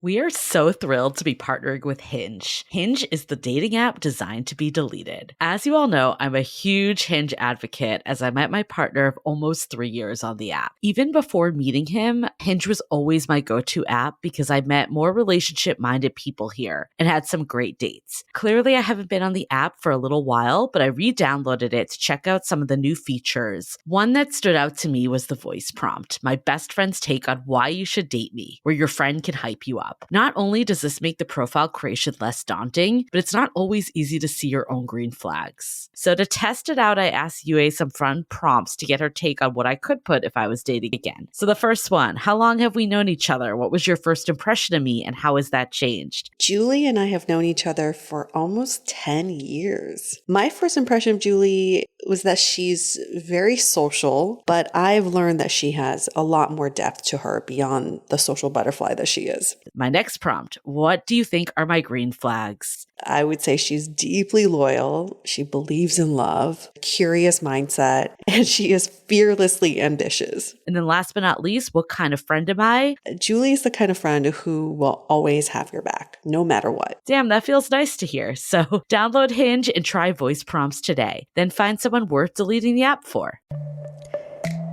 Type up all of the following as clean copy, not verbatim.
We are so thrilled to be partnering with Hinge. Hinge is the dating app designed to be deleted. As you all know, I'm a huge Hinge advocate as I met my partner of almost 3 years on the app. Even before meeting him, Hinge was always my go-to app because I met more relationship-minded people here and had some great dates. Clearly, I haven't been on the app for a little while, but I re-downloaded it to check out some of the new features. One that stood out to me was the voice prompt, my best friend's take on why you should date me, where your friend can hype you up. Not only does this make the profile creation less daunting, but it's not always easy to see your own green flags. So to test it out, I asked Yue some fun prompts to get her take on what I could put if I was dating again. So the first one, how long have we known each other? What was your first impression of me and how has that changed? Julie and I have known each other for almost 10 years. My first impression of Julie was that she's very social, but I've learned that she has a lot more depth to her beyond the social butterfly that she is. My next prompt, what do you think are my green flags? I would say she's deeply loyal. She believes in love, curious mindset, and she is fearlessly ambitious. And then last but not least, what kind of friend am I? Julie is the kind of friend who will always have your back, no matter what. Damn, that feels nice to hear. So download Hinge and try voice prompts today. Then find someone worth deleting the app for.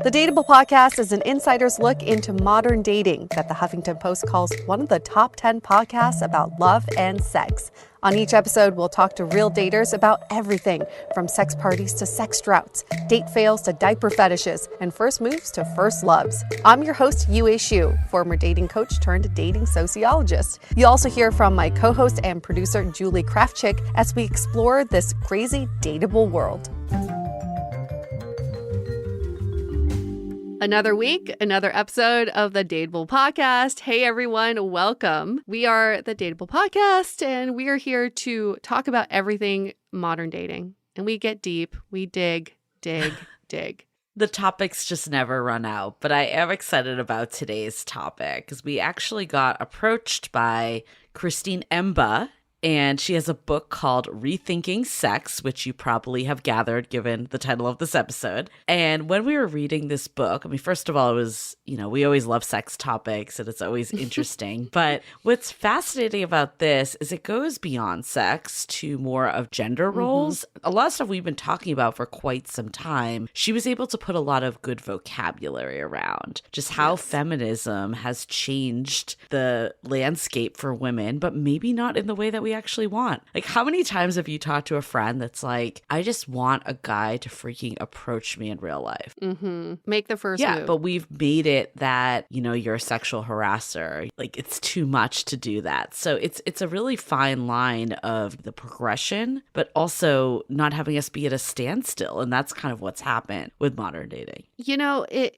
The DATEABLE podcast is an insider's look into modern dating that the Huffington Post calls one of the top 10 podcasts about love and sex. On each episode, we'll talk to real daters about everything from sex parties to sex droughts, date fails to diaper fetishes, and first moves to first loves. I'm your host, Yue Xu, former dating coach turned dating sociologist. You'll also hear from my co-host and producer, Julie Krafchick, as we explore this crazy dateable world. Another week, another episode of the DATEABLE podcast. Hey everyone, welcome. We are the DATEABLE podcast and we are here to talk about everything modern dating. And we get deep, we dig. The topics just never run out, but I am excited about today's topic because we actually got approached by Christine Emba. And she has a book called Rethinking Sex, which you probably have gathered given the title of this episode. And when we were reading this book, I mean, first of all, it was, we always love sex topics and it's always interesting. But what's fascinating about this is it goes beyond sex to more of gender roles. A lot of stuff we've been talking about for quite some time. She was able to put a lot of good vocabulary around just how feminism has changed the landscape for women, but maybe not in the way that we actually want. Like, how many times have you talked to a friend that's like, I just want a guy to freaking approach me in real life? Make the first move. But we've made it that, you're a sexual harasser. Like, it's too much to do that. So it's a really fine line of the progression, but also not having us be at a standstill. And that's kind of what's happened with modern dating.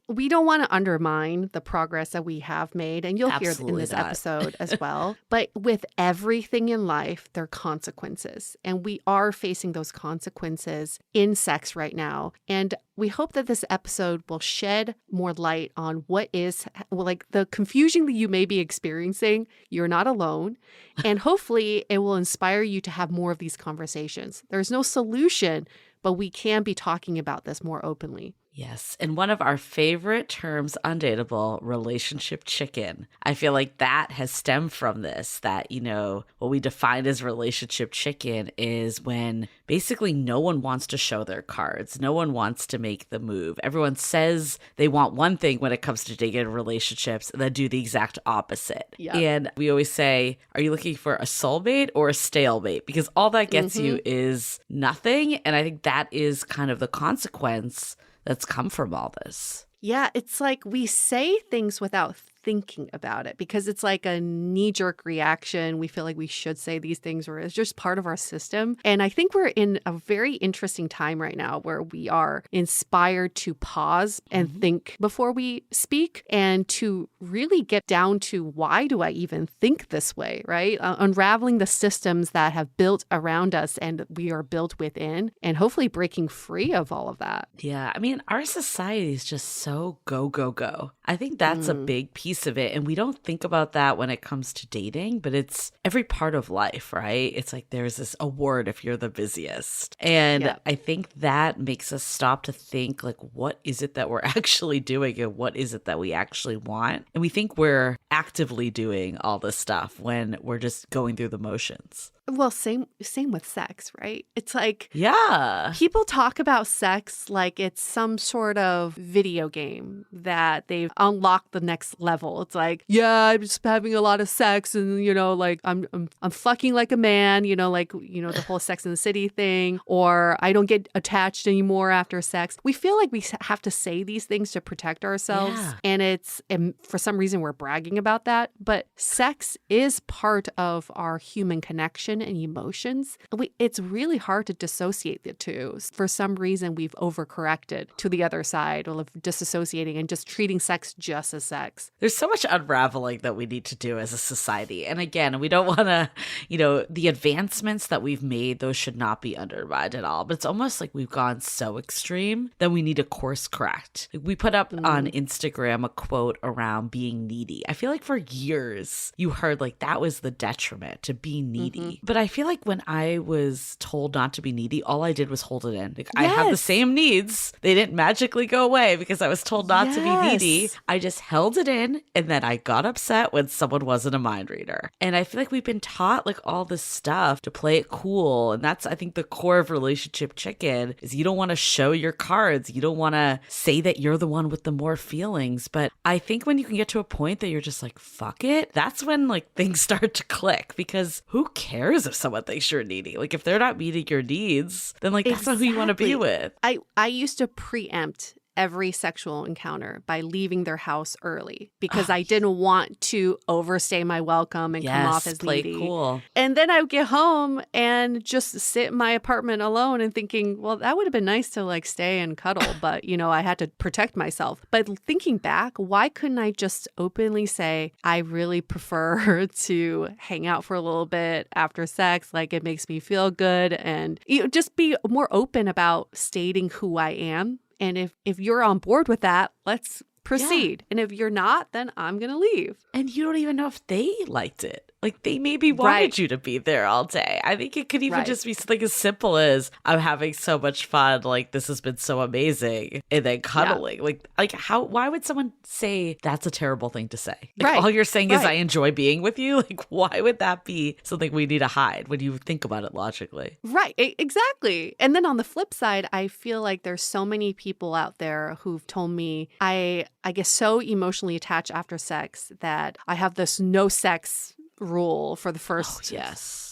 We don't want to undermine the progress that we have made, and you'll Absolutely hear in this not. episode as well. But with everything in life, there are consequences, and we are facing those consequences in sex right now. And we hope that this episode will shed more light on what is, like, the confusion that you may be experiencing. You're not alone. And hopefully it will inspire you to have more of these conversations. There's no solution, but we can be talking about this more openly. Yes. And one of our favorite terms on Dateable, relationship chicken. I feel like that has stemmed from this, that, what we define as relationship chicken is when basically no one wants to show their cards. No one wants to make the move. Everyone says they want one thing when it comes to dating relationships and then do the exact opposite. Yep. And we always say, are you looking for a soulmate or a stalemate? Because all that gets you is nothing. And I think that is kind of the consequence that's come from all this. Yeah, it's like we say things without thinking about it because it's like a knee-jerk reaction. We feel like we should say these things, or it's just part of our system. And I think we're in a very interesting time right now where we are inspired to pause and think before we speak and to really get down to why do I even think this way, right? Unraveling the systems that have built around us and we are built within, and hopefully breaking free of all of that. Yeah, I mean, our society is just so go, go, go. I think that's a big piece of it. And we don't think about that when it comes to dating, but it's every part of life, right? It's like there's this award if you're the busiest. And I think that makes us stop to think like, what is it that we're actually doing and what is it that we actually want? And we think we're actively doing all this stuff when we're just going through the motions. Well, same with sex, right? It's like, yeah, people talk about sex like it's some sort of video game that they've unlocked the next level. It's like, yeah, I'm just having a lot of sex and, you know, like I'm fucking like a man, you know, like, you know, the whole Sex and the City thing, or I don't get attached anymore after sex. We feel like we have to say these things to protect ourselves. Yeah. And for some reason we're bragging about that. But sex is part of our human connection and emotions. It's really hard to dissociate the two. For some reason, we've overcorrected to the other side of disassociating and just treating sex just as sex. There's so much unraveling that we need to do as a society. And again, we don't want to, you know, the advancements that we've made, those should not be undermined at all. But it's almost like we've gone so extreme that we need to course correct. Like we put up on Instagram a quote around being needy. I feel like for years you heard like that was the detriment to be needy. But I feel like when I was told not to be needy, all I did was hold it in. Like, I have the same needs. They didn't magically go away because I was told not to be needy. I just held it in, and then I got upset when someone wasn't a mind reader. And I feel like we've been taught like all this stuff to play it cool. And that's, I think, the core of relationship chicken is you don't want to show your cards. You don't want to say that you're the one with the more feelings. But I think when you can get to a point that you're just like, fuck it, that's when like things start to click, because who cares if someone thinks you're needy? Like if they're not meeting your needs, then like that's not who you want to be with. I used to preempt every sexual encounter by leaving their house early because I didn't want to overstay my welcome and come off as play needy. Cool. And then I would get home and just sit in my apartment alone and thinking, well, that would have been nice to like stay and cuddle, but you know, I had to protect myself. But thinking back, why couldn't I just openly say, I really prefer to hang out for a little bit after sex, like it makes me feel good, and you know, just be more open about stating who I am. And if you're on board with that, let's proceed. And if you're not, then I'm going to leave. And you don't even know if they liked it. Like they maybe wanted you to be there all day. I think it could even just be something as simple as I'm having so much fun. Like this has been so amazing. And then cuddling. Like how, why would someone say that's a terrible thing to say? Like all you're saying is I enjoy being with you. Like why would that be something we need to hide when you think about it logically? Right. Exactly. And then on the flip side, I feel like there's so many people out there who've told me I get so emotionally attached after sex that I have this no sex rule for the first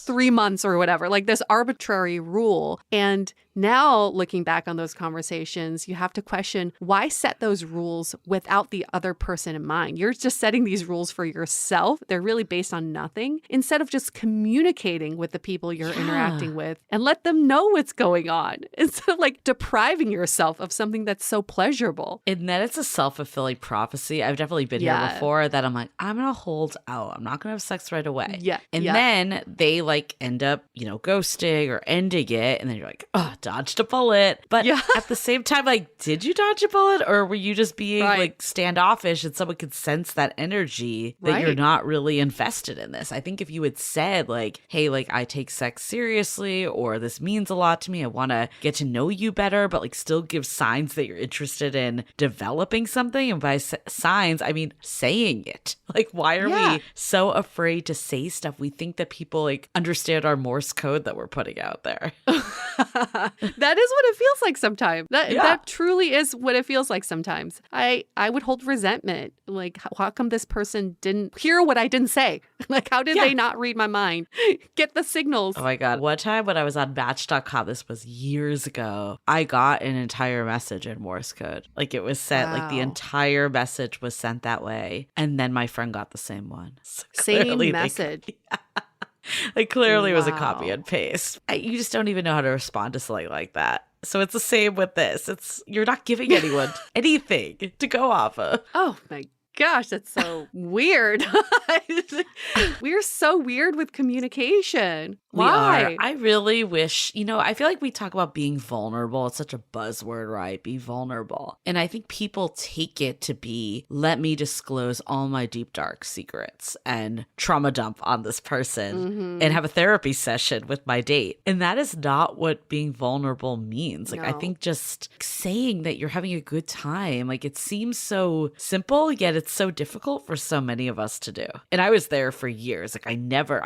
3 months or whatever, like this arbitrary rule. And now looking back on those conversations, you have to question, why set those rules without the other person in mind? You're just setting these rules for yourself. They're really based on nothing, instead of just communicating with the people you're interacting with and let them know what's going on, instead of like depriving yourself of something that's so pleasurable. And then it's a self-fulfilling prophecy. I've definitely been here before that I'm like, I'm going to hold out. I'm not going to have sex right away. And then they like end up, you know, ghosting or ending it. And then you're like, oh, dodged a bullet. But at the same time, like, did you dodge a bullet, or were you just being like standoffish and someone could sense that energy that you're not really invested in this? I think if you had said like, hey, like I take sex seriously, or this means a lot to me, I want to get to know you better, but like still give signs that you're interested in developing something. And by signs, I mean saying it. Like, why are we so afraid to say stuff? We think that people like understand our Morse code that we're putting out there. That is what it feels like sometimes. That truly is what it feels like sometimes. I would hold resentment. Like, how come this person didn't hear what I didn't say? Like, how did they not read my mind? Get the signals. Oh my God. One time when I was on Match.com, this was years ago, I got an entire message in Morse code. Like it was sent, like the entire message was sent that way. And then my friend got the same one. So same message. Like clearly it was a copy and paste. You just don't even know how to respond to something like that. So it's the same with this. You're not giving anyone anything to go off of. Oh my gosh, that's so weird. We're so weird with communication. We Why? are. I really wish, I feel like we talk about being vulnerable. It's such a buzzword, right? Be vulnerable. And I think people take it to be, let me disclose all my deep, dark secrets and trauma dump on this person and have a therapy session with my date. And that is not what being vulnerable means. Like, I think just saying that you're having a good time, like, it seems so simple, yet it's so difficult for so many of us to do. And I was there for years. Like, I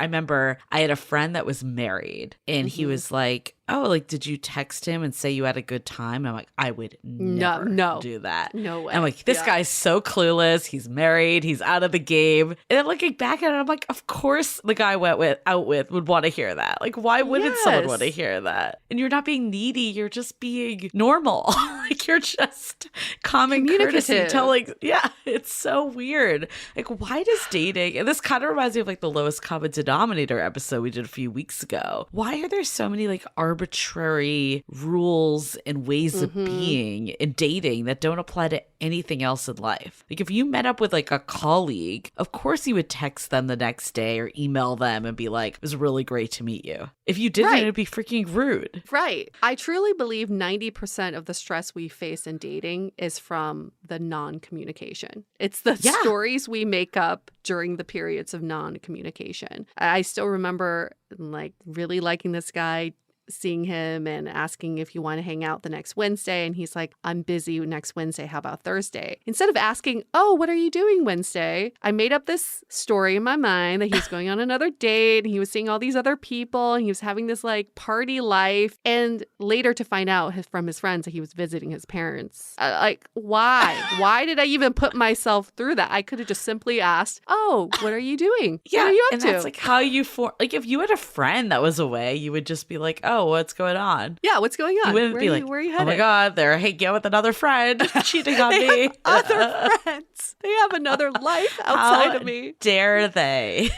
remember I had a friend that was married and he was like, oh, like, did you text him and say you had a good time? I'm like, I would never do that. No way. I'm like, this guy's so clueless. He's married. He's out of the game. And then looking back at it, I'm like, of course the guy out with would want to hear that. Like, why wouldn't someone want to hear that? And you're not being needy. You're just being normal. Like, you're just common courtesy telling. Yeah, it's so weird. Like, why does dating, and this kind of reminds me of like the lowest common denominator episode we did a few weeks ago. Why are there so many like arbitrary rules and ways of being in dating that don't apply to anything else in life? Like, if you met up with like a colleague, of course you would text them the next day or email them and be like, it was really great to meet you. If you didn't, it'd be freaking rude. Right. I truly believe 90% of the stress we face in dating is from the non-communication. It's the stories we make up during the periods of non-communication. I still remember like really liking this guy, seeing him and asking if you want to hang out the next Wednesday. And he's like, I'm busy next Wednesday. How about Thursday? Instead of asking, oh, what are you doing Wednesday? I made up this story in my mind that he was going on another date and he was seeing all these other people and he was having this like party life. And later to find out from his friends that he was visiting his parents. Like, why? Why did I even put myself through that? I could have just simply asked, oh, what are you doing? Yeah, what are you up to? That's like how you like if you had a friend that was away, you would just be like, oh, what's going on? Yeah, what's going on? You wouldn't be like, where are you headed? Oh my God, they're hanging out with another friend, cheating on me. Other friends. They have another life outside of me. Dare they?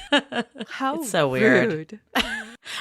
How it's so weird. Rude.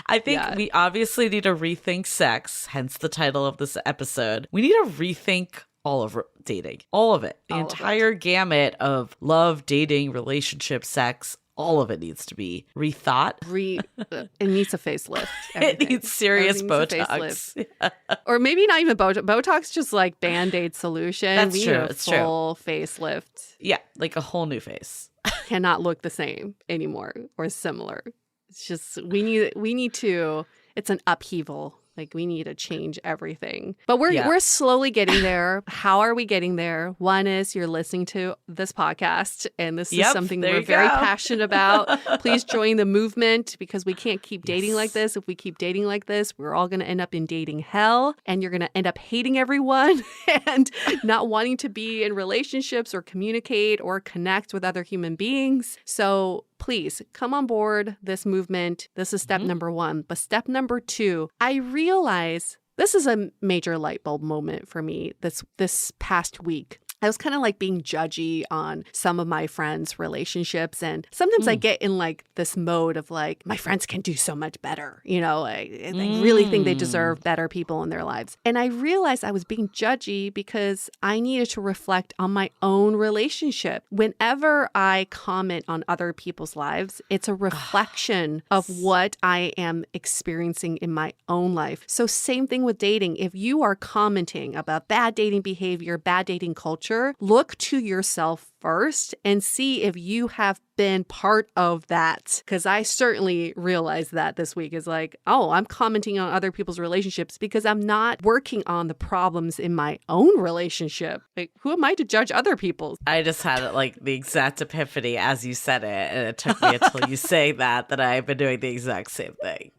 I think we obviously need to rethink sex, hence the title of this episode. We need to rethink all of dating, all of it, the entire gamut of love, dating, relationship, sex. All of it needs to be rethought. It needs a facelift. It needs serious Botox. Yeah. Or maybe not even Botox. Botox, just like Band-Aid solution. That's true. It's full facelift. Yeah, like a whole new face. Cannot look the same anymore or similar. It's just, we need to, it's an upheaval. Like, we need to change everything. But we're slowly getting there. How are we getting there? One is you're listening to this podcast, and this is something that we're very passionate about. Please join the movement because we can't keep dating like this. If we keep dating like this, we're all going to end up in dating hell, and you're going to end up hating everyone and not wanting to be in relationships or communicate or connect with other human beings. So please come on board this movement. This is step number one. But step number two, I realize this is a major light bulb moment for me this past week. I was kind of like being judgy on some of my friends' relationships. And sometimes I get in like this mode of like, my friends can do so much better. You know, I really think they deserve better people in their lives. And I realized I was being judgy because I needed to reflect on my own relationship. Whenever I comment on other people's lives, it's a reflection of what I am experiencing in my own life. So same thing with dating. If you are commenting about bad dating behavior, bad dating culture, look to yourself first and see if you have been part of that. Because I certainly realized that this week is like, oh, I'm commenting on other people's relationships because I'm not working on the problems in my own relationship. Like, who am I to judge other people's? I just had like the exact epiphany as you said it. And it took me until you say that I've been doing the exact same thing.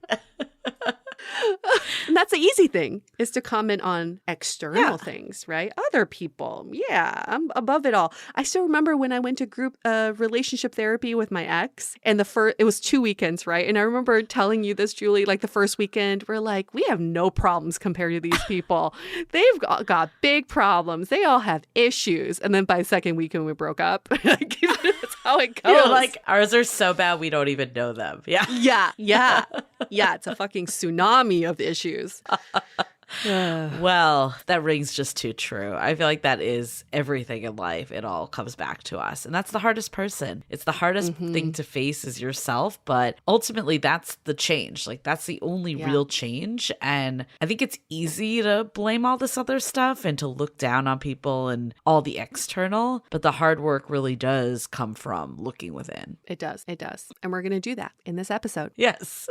And that's the easy thing, is to comment on external things, right? Other people. Yeah, I'm above it all. I still remember when I went to group relationship therapy with my ex, and it was 2 weekends, right? And I remember telling you this, Julie, like the first weekend, we're like, we have no problems compared to these people. They've got big problems. They all have issues. And then by the second weekend, we broke up. That's how it goes. You're like, ours are so bad, we don't even know them. Yeah. Yeah. It's a fucking tsunami of issues. Well, that rings just too true. I feel like that is everything in life. It all comes back to us. And that's the hardest person. It's the hardest thing to face is yourself. But ultimately, that's the change. Like, that's the only real change. And I think it's easy to blame all this other stuff and to look down on people and all the external. But the hard work really does come from looking within. It does. It does. And we're going to do that in this episode. Yes,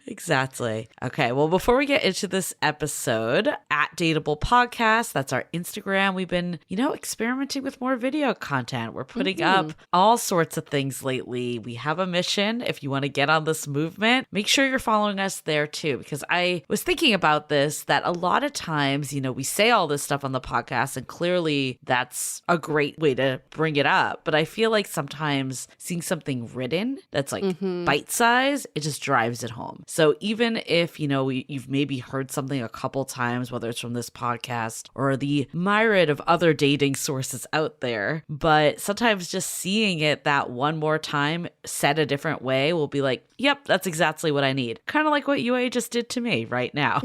exactly. Okay. Well, before we get into this episode, at DATEABLE Podcast, that's our Instagram. We've been, experimenting with more video content. We're putting up all sorts of things lately. We have a mission. If you want to get on this movement, make sure you're following us there too, because I was thinking about this, that a lot of times, we say all this stuff on the podcast and clearly that's a great way to bring it up. But I feel like sometimes seeing something written that's like bite size, it just drives it home. So even if, you've maybe heard something a couple times, whether it's from this podcast or the myriad of other dating sources out there, but sometimes just seeing it that one more time said a different way will be like, yep, that's exactly what I need. Kind of like what UA just did to me right now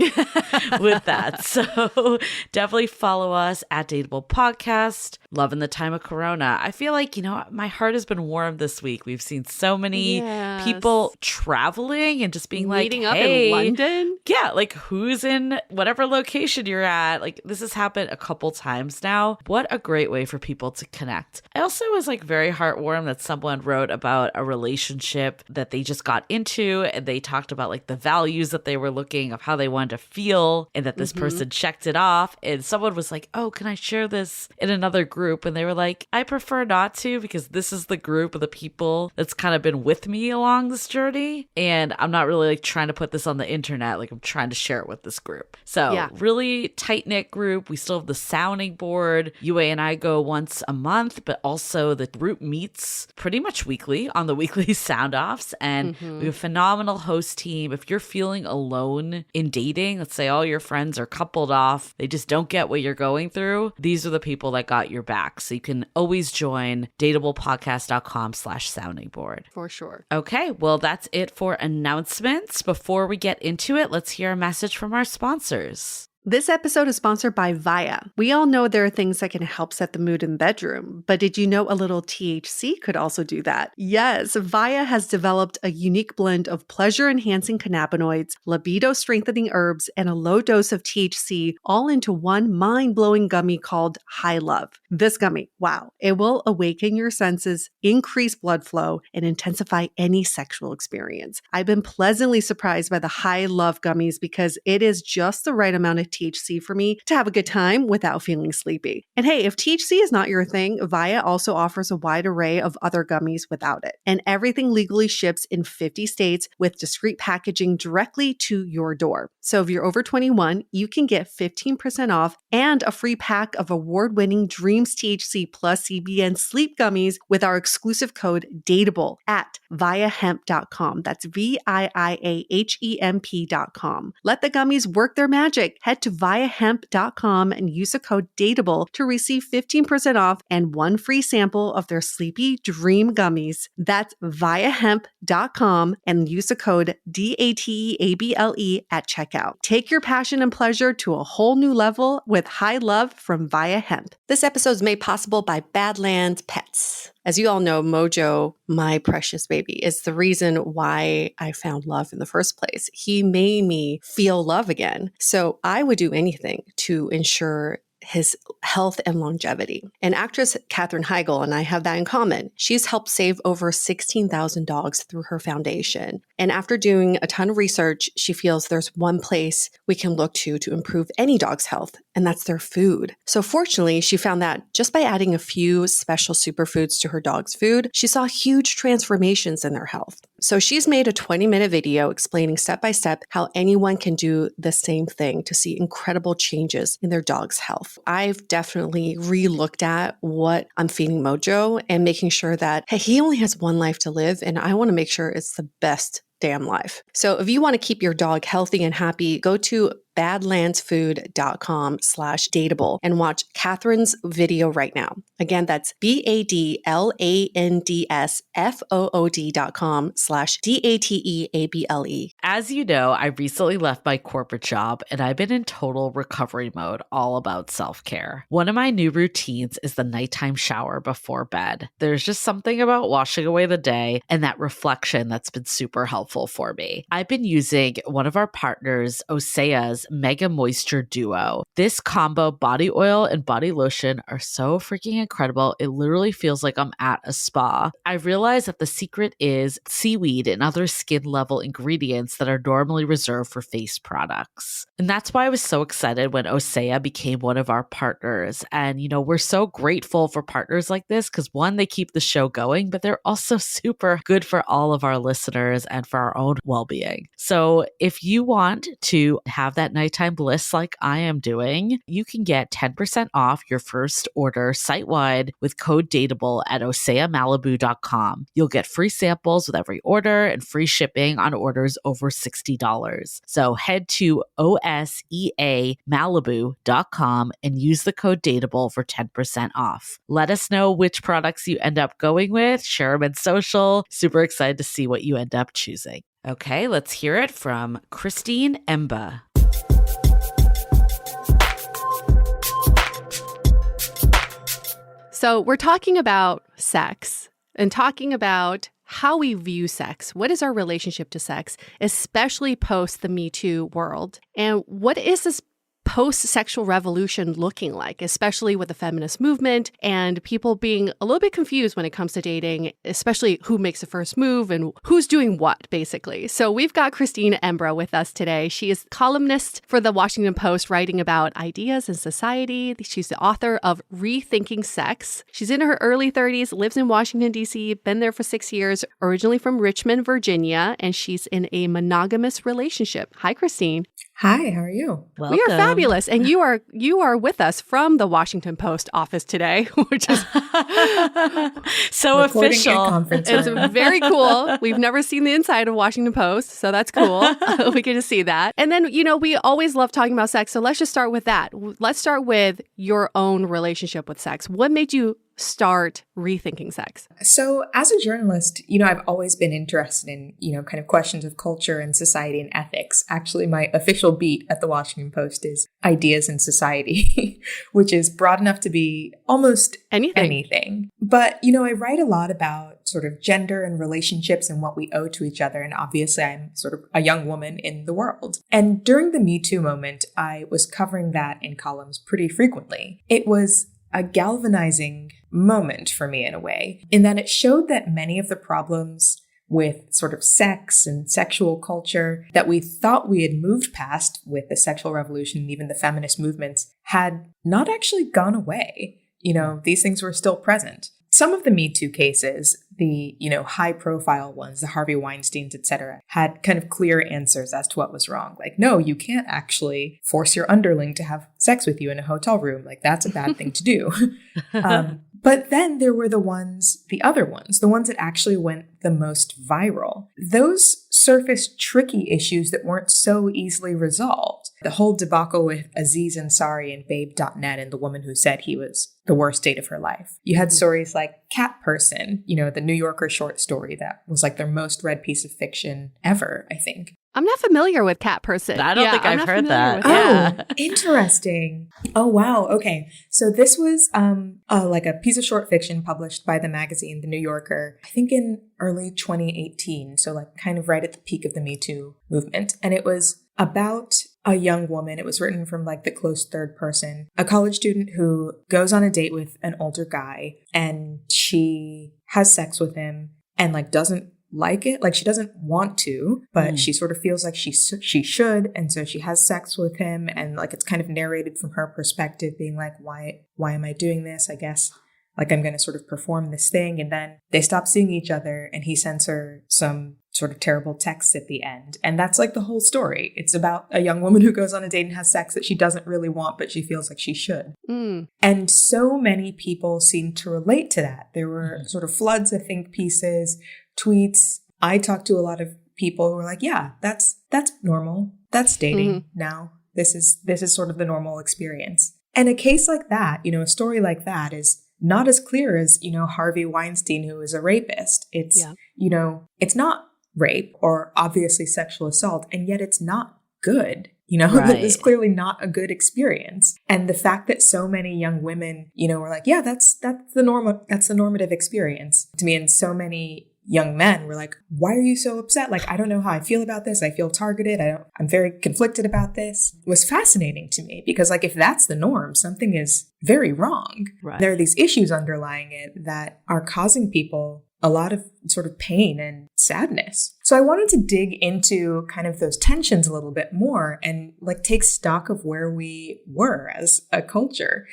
with that. So definitely follow us at DATEABLE Podcast. Loving the time of Corona. I feel like, my heart has been warmed this week. We've seen so many people traveling and just being meeting like, up hey, in London. Yeah, like who's in whatever location you're at. Like this has happened a couple times now. What a great way for people to connect. I also was like very heartwarmed that someone wrote about a relationship that they just got into and they talked about like the values that they were looking of how they wanted to feel and that this person checked it off. And someone was like, oh, can I share this in another group? And they were like, I prefer not to because this is the group of the people that's kind of been with me along this journey. And I'm not really like trying to put this on the internet. Like I'm trying to share it with this group. So really tight knit group. We still have the sounding board. UA and I go once a month, but also the group meets pretty much weekly on the weekly sound offs. And we have a phenomenal host team. If you're feeling alone in dating, let's say all your friends are coupled off, they just don't get what you're going through. These are the people that got your back. So you can always join dateablepodcast.com/sounding board. For sure. Okay, well, that's it for announcements. Before we get into it, let's hear a message from our sponsors. This episode is sponsored by Viia. We all know there are things that can help set the mood in the bedroom, but did you know a little THC could also do that? Yes, Viia has developed a unique blend of pleasure-enhancing cannabinoids, libido-strengthening herbs, and a low dose of THC all into one mind-blowing gummy called High Love. This gummy, wow, it will awaken your senses, increase blood flow, and intensify any sexual experience. I've been pleasantly surprised by the High Love gummies because it is just the right amount of THC for me to have a good time without feeling sleepy. And hey, if THC is not your thing, Viia also offers a wide array of other gummies without it. And everything legally ships in 50 states with discreet packaging directly to your door. So if you're over 21, you can get 15% off and a free pack of award-winning Dreams THC plus CBN sleep gummies with our exclusive code DATEABLE at viiahemp.com. That's VIIAHEMP.com. Let the gummies work their magic. Head to viiahemp.com and use the code DATEABLE to receive 15% off and one free sample of their Sleepy Dream gummies. That's viiahemp.com and use the code DATEABLE at checkout. Take your passion and pleasure to a whole new level with High Love from Viia Hemp. This episode is made possible by Badlands Pets. As you all know, Mojo, my precious baby, is the reason why I found love in the first place. He made me feel love again. So I would do anything to ensure his health and longevity. And actress Katherine Heigl and I have that in common. She's helped save over 16,000 dogs through her foundation. And after doing a ton of research, she feels there's one place we can look to improve any dog's health, and that's their food. So fortunately, she found that just by adding a few special superfoods to her dog's food, she saw huge transformations in their health. So she's made a 20-minute video explaining step by step how anyone can do the same thing to see incredible changes in their dog's health. I've definitely re-looked at what I'm feeding Mojo and making sure that, hey, he only has one life to live, and I want to make sure it's the best damn life. So if you want to keep your dog healthy and happy, go to badlandsfood.com/dateable and watch Catherine's video right now. Again, that's badlandsfood.com/DATEABLE. As you know, I recently left my corporate job and I've been in total recovery mode, all about self-care. One of my new routines is the nighttime shower before bed. There's just something about washing away the day and that reflection that's been super helpful for me. I've been using one of our partners, Osea's Mega Moisture Duo. This combo body oil and body lotion are so freaking incredible. It literally feels like I'm at a spa. I realized that the secret is seaweed and other skin level ingredients that are normally reserved for face products. And that's why I was so excited when Osea became one of our partners. And, you know, we're so grateful for partners like this because one, they keep the show going, but they're also super good for all of our listeners and for our own well-being. So if you want to have that nighttime bliss like I am doing, you can get 10% off your first order site-wide with code DATEABLE at oseamalibu.com. You'll get free samples with every order and free shipping on orders over $60. So head to oseamalibu.com and use the code DATEABLE for 10% off. Let us know which products you end up going with. Share them in social. Super excited to see what you end up choosing. Okay, let's hear it from Christine Emba. So we're talking about sex and talking about how we view sex. What is our relationship to sex, especially post the Me Too world? And what is this post-sexual revolution looking like, especially with the feminist movement and people being a little bit confused when it comes to dating, especially who makes the first move and who's doing what, basically. So we've got Christine Emba with us today. She is columnist for the Washington Post, writing about ideas in society. She's the author of Rethinking Sex. She's in her early 30s, lives in Washington, D.C., been there for 6 years, originally from Richmond, Virginia, and she's in a monogamous relationship. Hi, Christine. Hi, how are you? Welcome. We are fabulous. And you are with us from the Washington Post office today, which is so official. It's very cool. We've never seen the inside of Washington Post, so that's cool. We get to see that. And then, you know, we always love talking about sex. So let's just start with that. Let's start with your own relationship with sex. What made you start rethinking sex? So as a journalist, you know, I've always been interested in, you know, kind of questions of culture and society and ethics. Actually, my official beat at the Washington Post is ideas in society, which is broad enough to be almost anything. But, you know, I write a lot about sort of gender and relationships and what we owe to each other. And obviously, I'm sort of a young woman in the world. And during the Me Too moment, I was covering that in columns pretty frequently. It was a galvanizing moment for me in a way, in that it showed that many of the problems with sort of sex and sexual culture that we thought we had moved past with the sexual revolution and even the feminist movements had not actually gone away. You know, these things were still present. Some of the Me Too cases, the, you know, high profile ones, the Harvey Weinsteins, etc., had kind of clear answers as to what was wrong. Like, no, you can't actually force your underling to have sex with you in a hotel room. Like, that's a bad thing to do. But then there were the other ones that actually went the most viral. Those surfaced tricky issues that weren't so easily resolved. The whole debacle with Aziz Ansari and Babe.net and the woman who said he was the worst date of her life. You had stories like Cat Person, you know, the New Yorker short story that was like their most read piece of fiction ever, I think. I'm not familiar with Cat Person. I don't think I've heard that. Oh, interesting. Oh, wow. Okay. So this was like a piece of short fiction published by the magazine, The New Yorker, I think in early 2018. So like kind of right at the peak of the Me Too movement. And it was about a young woman. It was written from like the close third person, a college student who goes on a date with an older guy and she has sex with him and like doesn't like it. Like she doesn't want to, but she sort of feels like she should. And so she has sex with him and like it's kind of narrated from her perspective being like, why am I doing this? I guess like I'm going to sort of perform this thing. And then they stop seeing each other and he sends her some sort of terrible texts at the end. And that's like the whole story. It's about a young woman who goes on a date and has sex that she doesn't really want, but she feels like she should. And so many people seem to relate to that. There were sort of floods of think pieces, tweets. I talked to a lot of people who were like, yeah, that's normal. That's dating now. This is sort of the normal experience. And a case like that, a story like that is not as clear as, Harvey Weinstein, who is a rapist. It's, it's not rape or obviously sexual assault, and yet it's not good. That is clearly not a good experience. And the fact that so many young women, were like, yeah, that's the normative experience to me. And so many young men were like, why are you so upset? Like, I don't know how I feel about this. I feel targeted. I'm very conflicted about this. It was fascinating to me because, like, if that's the norm, something is very wrong. Right. There are these issues underlying it that are causing people a lot of sort of pain and sadness. So I wanted to dig into kind of those tensions a little bit more and like take stock of where we were as a culture,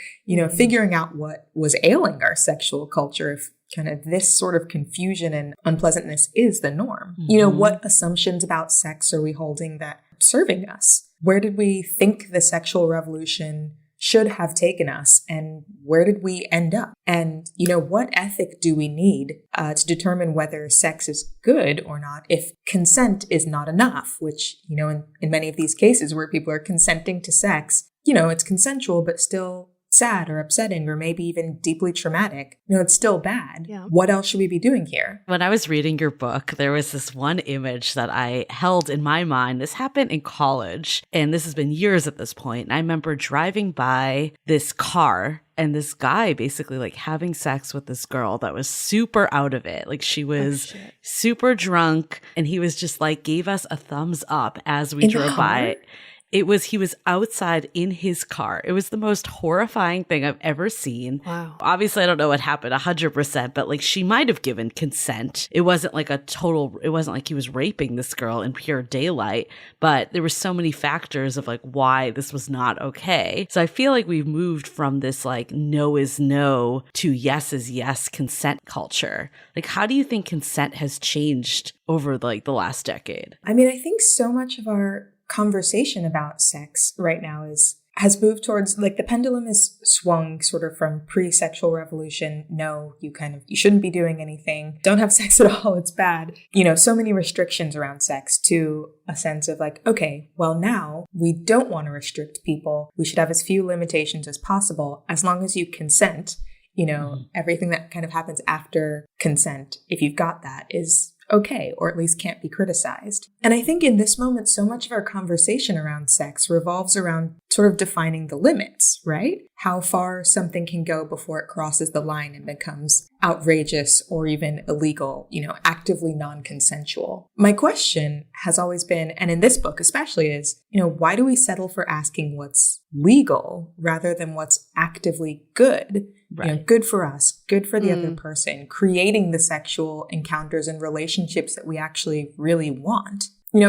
figuring out what was ailing our sexual culture if kind of this sort of confusion and unpleasantness is the norm. What assumptions about sex are we holding that are serving us? Where did we think the sexual revolution should have taken us, and where did we end up? And, what ethic do we need to determine whether sex is good or not if consent is not enough, which, in many of these cases where people are consenting to sex, it's consensual, but still sad or upsetting or maybe even deeply traumatic. It's still bad. Yeah. What else should we be doing here? When I was reading your book, there was this one image that I held in my mind. This happened in college, and this has been years at this point. And I remember driving by this car and this guy basically like having sex with this girl that was super out of it. Like she was super drunk, and he was just like gave us a thumbs up as we drove by. He was outside in his car. It was the most horrifying thing I've ever seen. Wow. Obviously, I don't know what happened 100%, but like she might have given consent. It wasn't like he was raping this girl in pure daylight, but there were so many factors of like why this was not okay. So I feel like we've moved from this like no is no to yes is yes consent culture. Like, how do you think consent has changed over like the last decade? I mean, I think so much of our conversation about sex right now has moved towards like the pendulum is swung sort of from pre-sexual revolution. No, you shouldn't be doing anything. Don't have sex at all. It's bad. So many restrictions around sex to a sense of like, okay, well now we don't want to restrict people. We should have as few limitations as possible as long as you consent. Everything that kind of happens after consent, if you've got that, is okay, or at least can't be criticized. And I think in this moment, so much of our conversation around sex revolves around sort of defining the limits, right? How far something can go before it crosses the line and becomes outrageous or even illegal, actively non-consensual. My question has always been, and in this book especially, is, why do we settle for asking what's legal rather than what's actively good? Right. Good for us, good for the other person, creating the sexual encounters and relationships that we actually really want.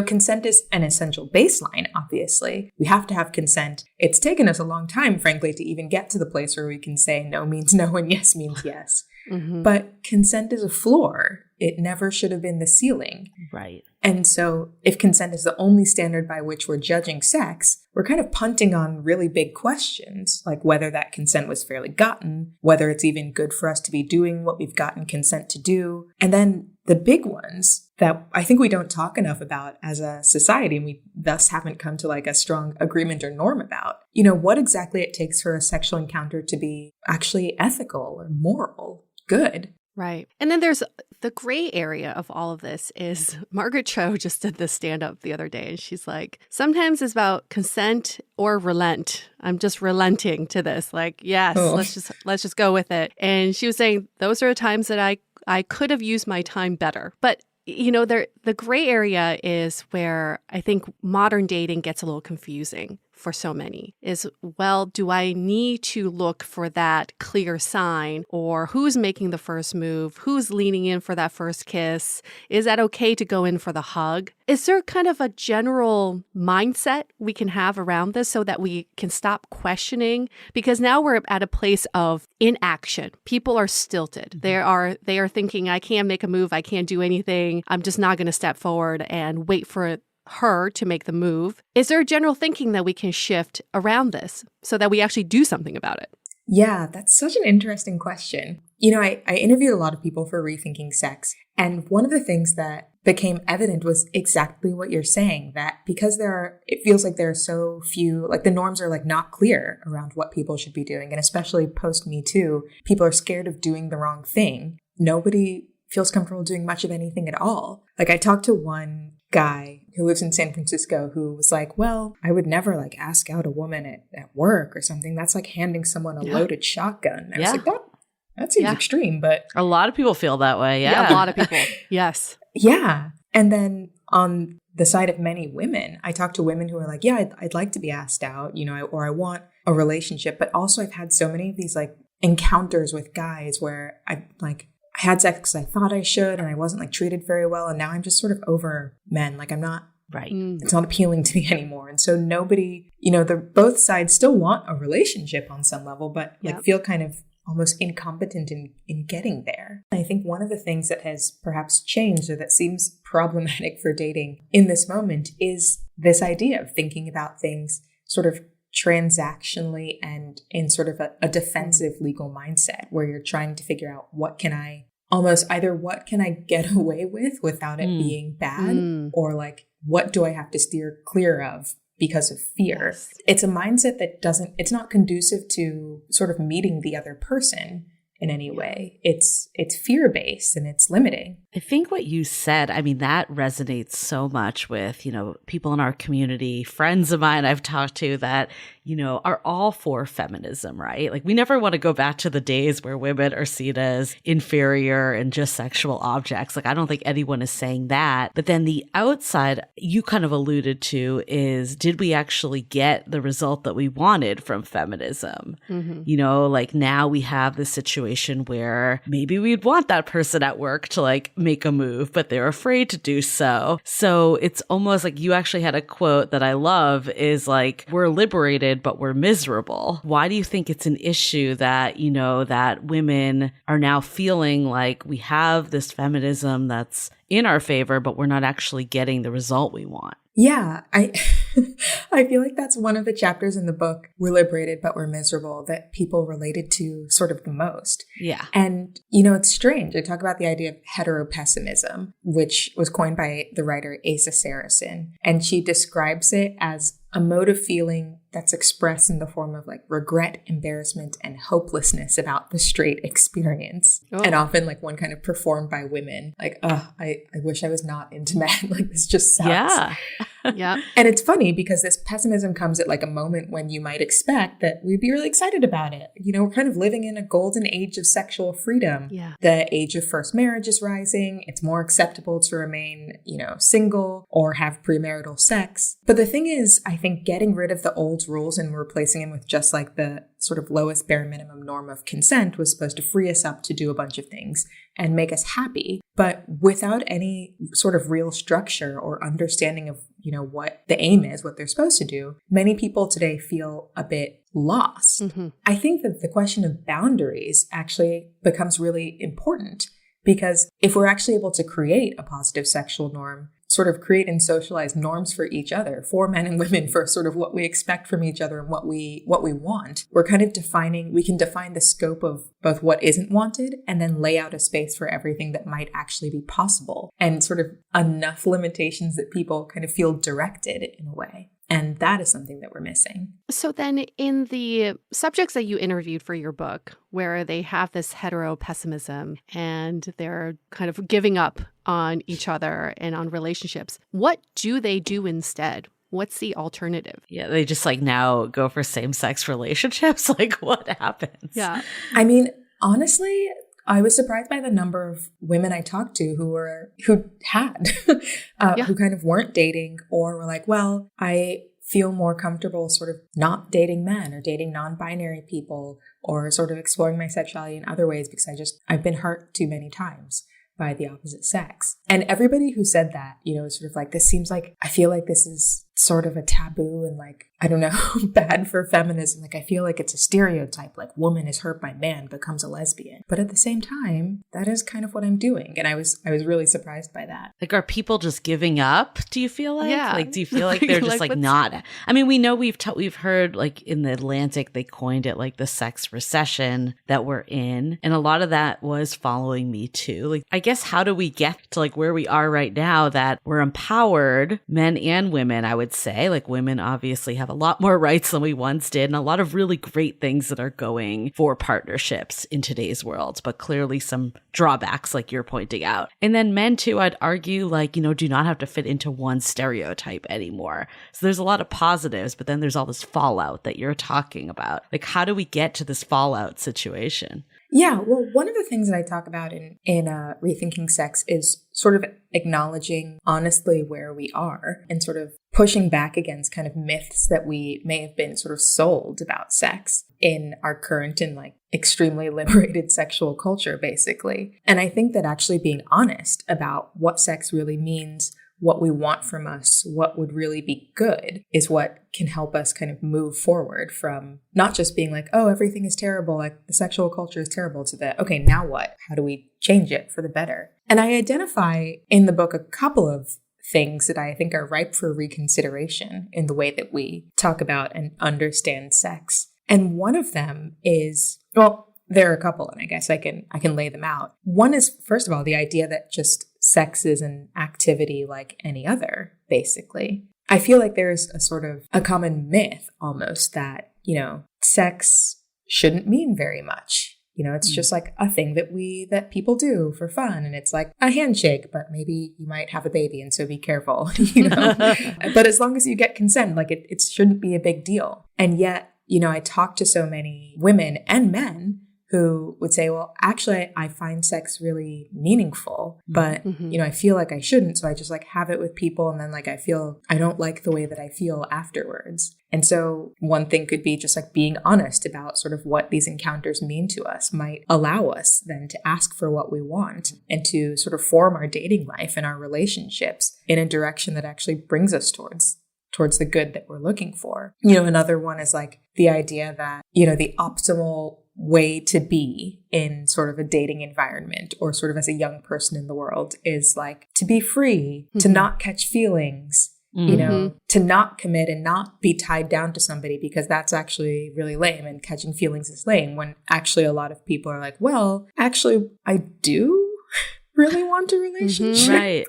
Consent is an essential baseline, obviously. We have to have consent. It's taken us a long time, frankly, to even get to the place where we can say no means no and yes means yes. Mm-hmm. But consent is a floor. It never should have been the ceiling. Right. And so if consent is the only standard by which we're judging sex, we're kind of punting on really big questions, like whether that consent was fairly gotten, whether it's even good for us to be doing what we've gotten consent to do. And then the big ones that I think we don't talk enough about as a society, and we thus haven't come to like a strong agreement or norm about, what exactly it takes for a sexual encounter to be actually ethical or moral, good. Right. And then there's the gray area of all of this is Margaret Cho just did this stand-up the other day, and she's like, sometimes it's about consent or relent. I'm just relenting to this. Like, yes, let's just go with it. And she was saying those are times that I could have used my time better. But the gray area is where I think modern dating gets a little confusing for so many is, well, do I need to look for that clear sign, or who's making the first move? Who's leaning in for that first kiss? Is that okay to go in for the hug? Is there kind of a general mindset we can have around this so that we can stop questioning? Because now we're at a place of inaction. People are stilted. They are thinking, I can't make a move. I can't do anything. I'm just not going to step forward and wait for her to make the move. Is there a general thinking that we can shift around this so that we actually do something about it? Yeah, that's such an interesting question. I interviewed a lot of people for Rethinking Sex. And one of the things that became evident was exactly what you're saying, that because it feels like there are so few, like the norms are like not clear around what people should be doing. And especially post Me Too, people are scared of doing the wrong thing. Nobody feels comfortable doing much of anything at all. Like I talked to one guy who lives in San Francisco who was like, well, I would never like ask out a woman at work or something. That's like handing someone a loaded shotgun. I was like, that seems extreme, but a lot of people feel that way. Yeah. A lot of people. Yes. Yeah. And then on the side of many women, I talk to women who are like, yeah, I'd like to be asked out, or I want a relationship. But also I've had so many of these like encounters with guys where I had sex because I thought I should and I wasn't like treated very well. And now I'm just sort of over men. Like I'm not, right. It's not appealing to me anymore. And so nobody, both sides still want a relationship on some level, but like feel kind of almost incompetent in getting there. I think one of the things that has perhaps changed or that seems problematic for dating in this moment is this idea of thinking about things sort of transactionally and in sort of a defensive legal mindset where you're trying to figure out what can I get away with without it being bad, or like what do I have to steer clear of because of fear. Yes. It's a mindset that it's not conducive to sort of meeting the other person in any way. It's fear-based and it's limiting. I think what you said, I mean, that resonates so much with, people in our community, friends of mine I've talked to that, are all for feminism, right? Like we never want to go back to the days where women are seen as inferior and just sexual objects. Like I don't think anyone is saying that. But then the outside you kind of alluded to is, did we actually get the result that we wanted from feminism? Mm-hmm. Like now we have this situation where maybe we'd want that person at work to like make a move, but they're afraid to do so. So it's almost like you actually had a quote that I love is like, we're liberated, but we're miserable. Why do you think it's an issue that, that women are now feeling like we have this feminism that's in our favor, but we're not actually getting the result we want? Yeah, I feel like that's one of the chapters in the book, We're Liberated, but We're Miserable, that people related to sort of the most. Yeah. And, it's strange. I talk about the idea of heteropessimism, which was coined by the writer Asa Saracen. And she describes it as a mode of feeling that's expressed in the form of like regret, embarrassment, and hopelessness about the straight experience. Oh. And often like one kind of performed by women, like, I wish I was not into men. Like this just sucks. Yeah. Yeah. And it's funny because this pessimism comes at like a moment when you might expect that we'd be really excited about it. We're kind of living in a golden age of sexual freedom. Yeah. The age of first marriage is rising. It's more acceptable to remain, single or have premarital sex. But the thing is, I think getting rid of the old rules and replacing them with just like the sort of lowest bare minimum norm of consent was supposed to free us up to do a bunch of things and make us happy. But without any sort of real structure or understanding of, what the aim is, what they're supposed to do, many people today feel a bit lost. Mm-hmm. I think that the question of boundaries actually becomes really important because if we're actually able to create a positive sexual norm, sort of create and socialize norms for each other, for men and women, for sort of what we expect from each other and what we want. We're kind of we can define the scope of both what isn't wanted and then lay out a space for everything that might actually be possible and sort of enough limitations that people kind of feel directed in a way. And that is something that we're missing. So then in the subjects that you interviewed for your book, where they have this heteropessimism and they're kind of giving up on each other and on relationships, what do they do instead? What's the alternative? Yeah, they just like now go for same-sex relationships? Like what happens? Yeah. I mean, honestly, I was surprised by the number of women I talked to who kind of weren't dating or were like, well, I feel more comfortable sort of not dating men or dating non-binary people or sort of exploring my sexuality in other ways because I've been hurt too many times by the opposite sex. And everybody who said that, is sort of like, I feel like this is sort of a taboo and like, I don't know, bad for feminism. Like, I feel like it's a stereotype, like woman is hurt by man, becomes a lesbian. But at the same time, that is kind of what I'm doing. And I was really surprised by that. Like, are people just giving up? Do you feel like? Yeah. Like, do you feel like they're just like not? I mean, we know we've heard like in the Atlantic, they coined it like the sex recession that we're in. And a lot of that was following Me Too. Like, I guess, how do we get to like where we are right now that we're empowered, men and women, I would say. Like, women obviously have a lot more rights than we once did, and a lot of really great things that are going for partnerships in today's world, but clearly some drawbacks like you're pointing out. And then men too, I'd argue, like, do not have to fit into one stereotype anymore. So there's a lot of positives, but then there's all this fallout that you're talking about. Like, how do we get to this fallout situation? Yeah, well, one of the things that I talk about in Rethinking Sex is sort of acknowledging honestly where we are and sort of pushing back against kind of myths that we may have been sort of sold about sex in our current and like extremely liberated sexual culture, basically. And I think that actually being honest about what sex really means, what we want from us, what would really be good, is what can help us kind of move forward from not just being like, oh, everything is terrible, like the sexual culture is terrible, to the, okay, now what? How do we change it for the better? And I identify in the book a couple of things that I think are ripe for reconsideration in the way that we talk about and understand sex. And one of them is, well, there are a couple, and I guess I can lay them out. One is, first of all, the idea that just sex is an activity like any other, basically. I feel like there's a sort of a common myth almost that, sex shouldn't mean very much. It's just like a thing that people do for fun. And it's like a handshake, but maybe you might have a baby. And so be careful, But as long as you get consent, like it shouldn't be a big deal. And yet, I talk to so many women and men who would say, well, actually, I find sex really meaningful, but, I feel like I shouldn't. So I just like have it with people. And then like, I don't like the way that I feel afterwards. And so one thing could be just like being honest about sort of what these encounters mean to us might allow us then to ask for what we want and to sort of form our dating life and our relationships in a direction that actually brings us towards the good that we're looking for. Another one is like the idea that, the optimal way to be in sort of a dating environment or sort of as a young person in the world is like to be free, to not catch feelings, to not commit and not be tied down to somebody, because that's actually really lame, and catching feelings is lame, when actually a lot of people are like, well, actually, I do really want a relationship. Right.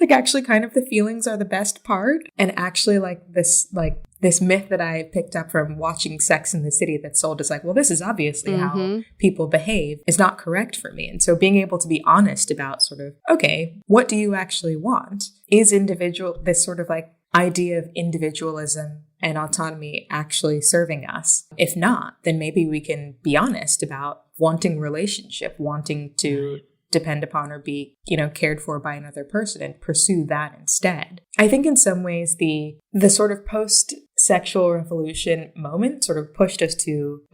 Like actually kind of the feelings are the best part. And actually this myth that I picked up from watching Sex and the City that's sold as like, well, this is obviously how people behave, is not correct for me. And so being able to be honest about sort of, okay, what do you actually want? Is this sort of like idea of individualism and autonomy actually serving us? If not, then maybe we can be honest about wanting relationship, wanting to depend upon or be, cared for by another person, and pursue that instead. I think in some ways the sort of post-sexual revolution moment sort of pushed us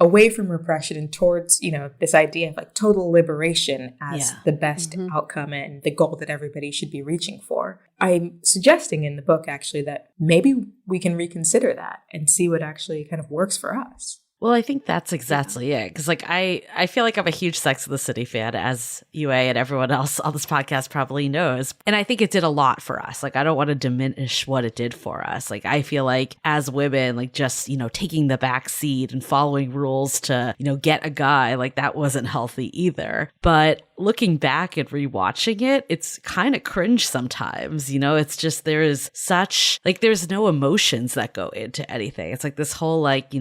away from repression and towards, this idea of like total liberation as the best outcome and the goal that everybody should be reaching for. I'm suggesting in the book actually that maybe we can reconsider that and see what actually kind of works for us. Well, I think that's exactly it. Because like I feel like I'm a huge Sex and the City fan, as UA and everyone else on this podcast probably knows. And I think it did a lot for us. Like, I don't want to diminish what it did for us. Like, I feel like as women, like just, taking the back seat and following rules to, get a guy, like that wasn't healthy either. But looking back and rewatching it, it's kind of cringe sometimes. It's just there's no emotions that go into anything. It's like this whole like,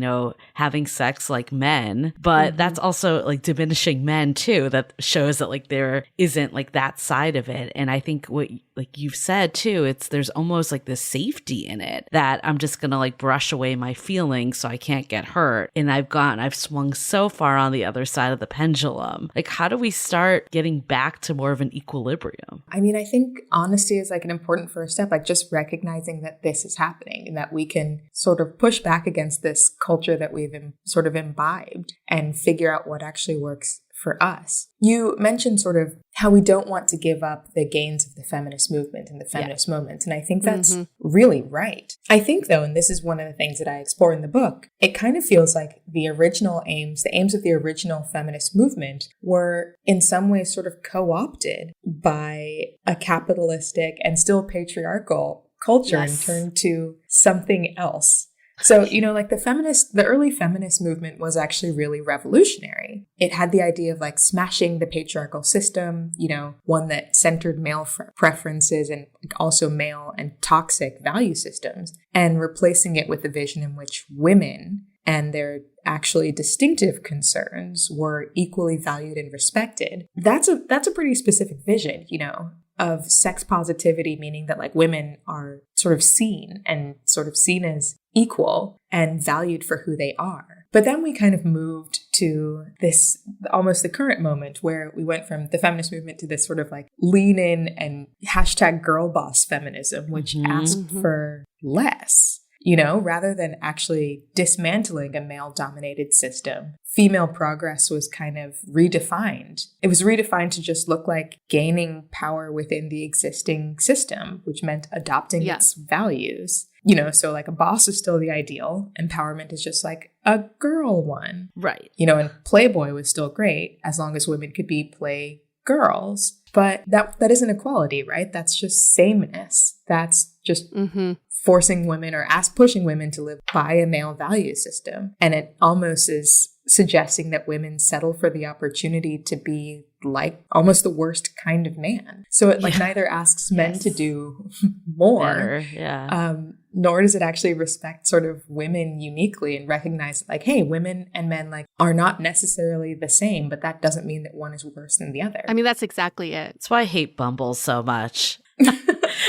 having sex like men, but that's also like diminishing men too. That shows that like there isn't like that side of it. And I think what like you've said too, there's almost like this safety in it that I'm just gonna like brush away my feelings so I can't get hurt. And I've swung so far on the other side of the pendulum. Like, how do we start getting back to more of an equilibrium? I mean, I think honesty is like an important first step, like just recognizing that this is happening and that we can sort of push back against this culture that we've sort of imbibed and figure out what actually works for us. You mentioned sort of how we don't want to give up the gains of the feminist movement and the feminist moment. And I think that's really right. I think, though, and this is one of the things that I explore in the book, it kind of feels like the aims of the original feminist movement were in some ways sort of co-opted by a capitalistic and still patriarchal culture and turned to something else. So, like the early feminist movement was actually really revolutionary. It had the idea of like smashing the patriarchal system, one that centered male preferences and also male and toxic value systems, and replacing it with a vision in which women and their actually distinctive concerns were equally valued and respected. That's a pretty specific vision, of sex positivity, meaning that like women are sort of seen as equal and valued for who they are. But then we kind of moved to this, almost the current moment where we went from the feminist movement to this sort of like lean in and #girl boss feminism, which asked for less. Rather than actually dismantling a male-dominated system, female progress was kind of redefined. It was redefined to just look like gaining power within the existing system, which meant adopting its values. So like a boss is still the ideal. Empowerment is just like a girl one. Right. And Playboy was still great as long as women could be play girls. But that isn't equality, right? That's just sameness. That's just forcing women or pushing women to live by a male value system. And it almost is suggesting that women settle for the opportunity to be like almost the worst kind of man. So it like neither asks men to do more, nor does it actually respect sort of women uniquely and recognize like, hey, women and men like are not necessarily the same, but that doesn't mean that one is worse than the other. I mean, that's exactly it. That's why I hate Bumble so much.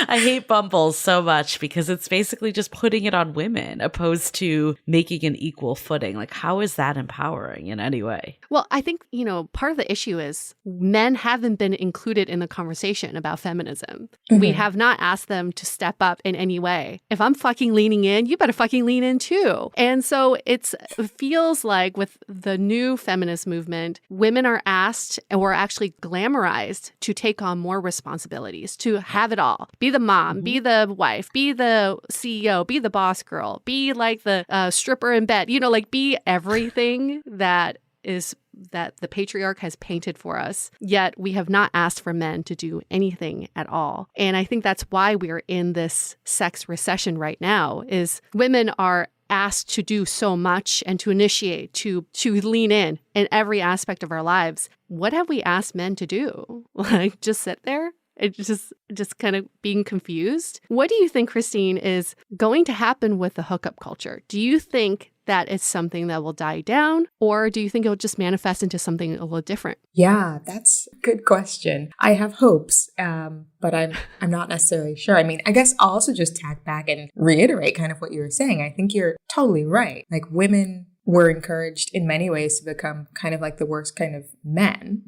I hate Bumble so much because it's basically just putting it on women opposed to making an equal footing. Like, how is that empowering in any way? Well, I think, part of the issue is men haven't been included in the conversation about feminism. We have not asked them to step up in any way. If I'm fucking leaning in, you better fucking lean in too. And so it feels like with the new feminist movement, women are asked or actually glamorized to take on more responsibilities, to have it all. Be the mom, be the wife, be the CEO, be the boss girl, be like the stripper in bed, like be everything that the patriarch has painted for us. Yet we have not asked for men to do anything at all. And I think that's why we're in this sex recession right now, is women are asked to do so much and to initiate, to lean in every aspect of our lives. What have we asked men to do? Like just sit there? It's just kind of being confused. What do you think, Christine, is going to happen with the hookup culture? Do you think that it's something that will die down, or do you think it'll just manifest into something a little different? Yeah, that's a good question. I have hopes, but I'm not necessarily sure. I mean, I guess I'll also just tag back and reiterate kind of what you were saying. I think you're totally right. Like women were encouraged in many ways to become kind of like the worst kind of men.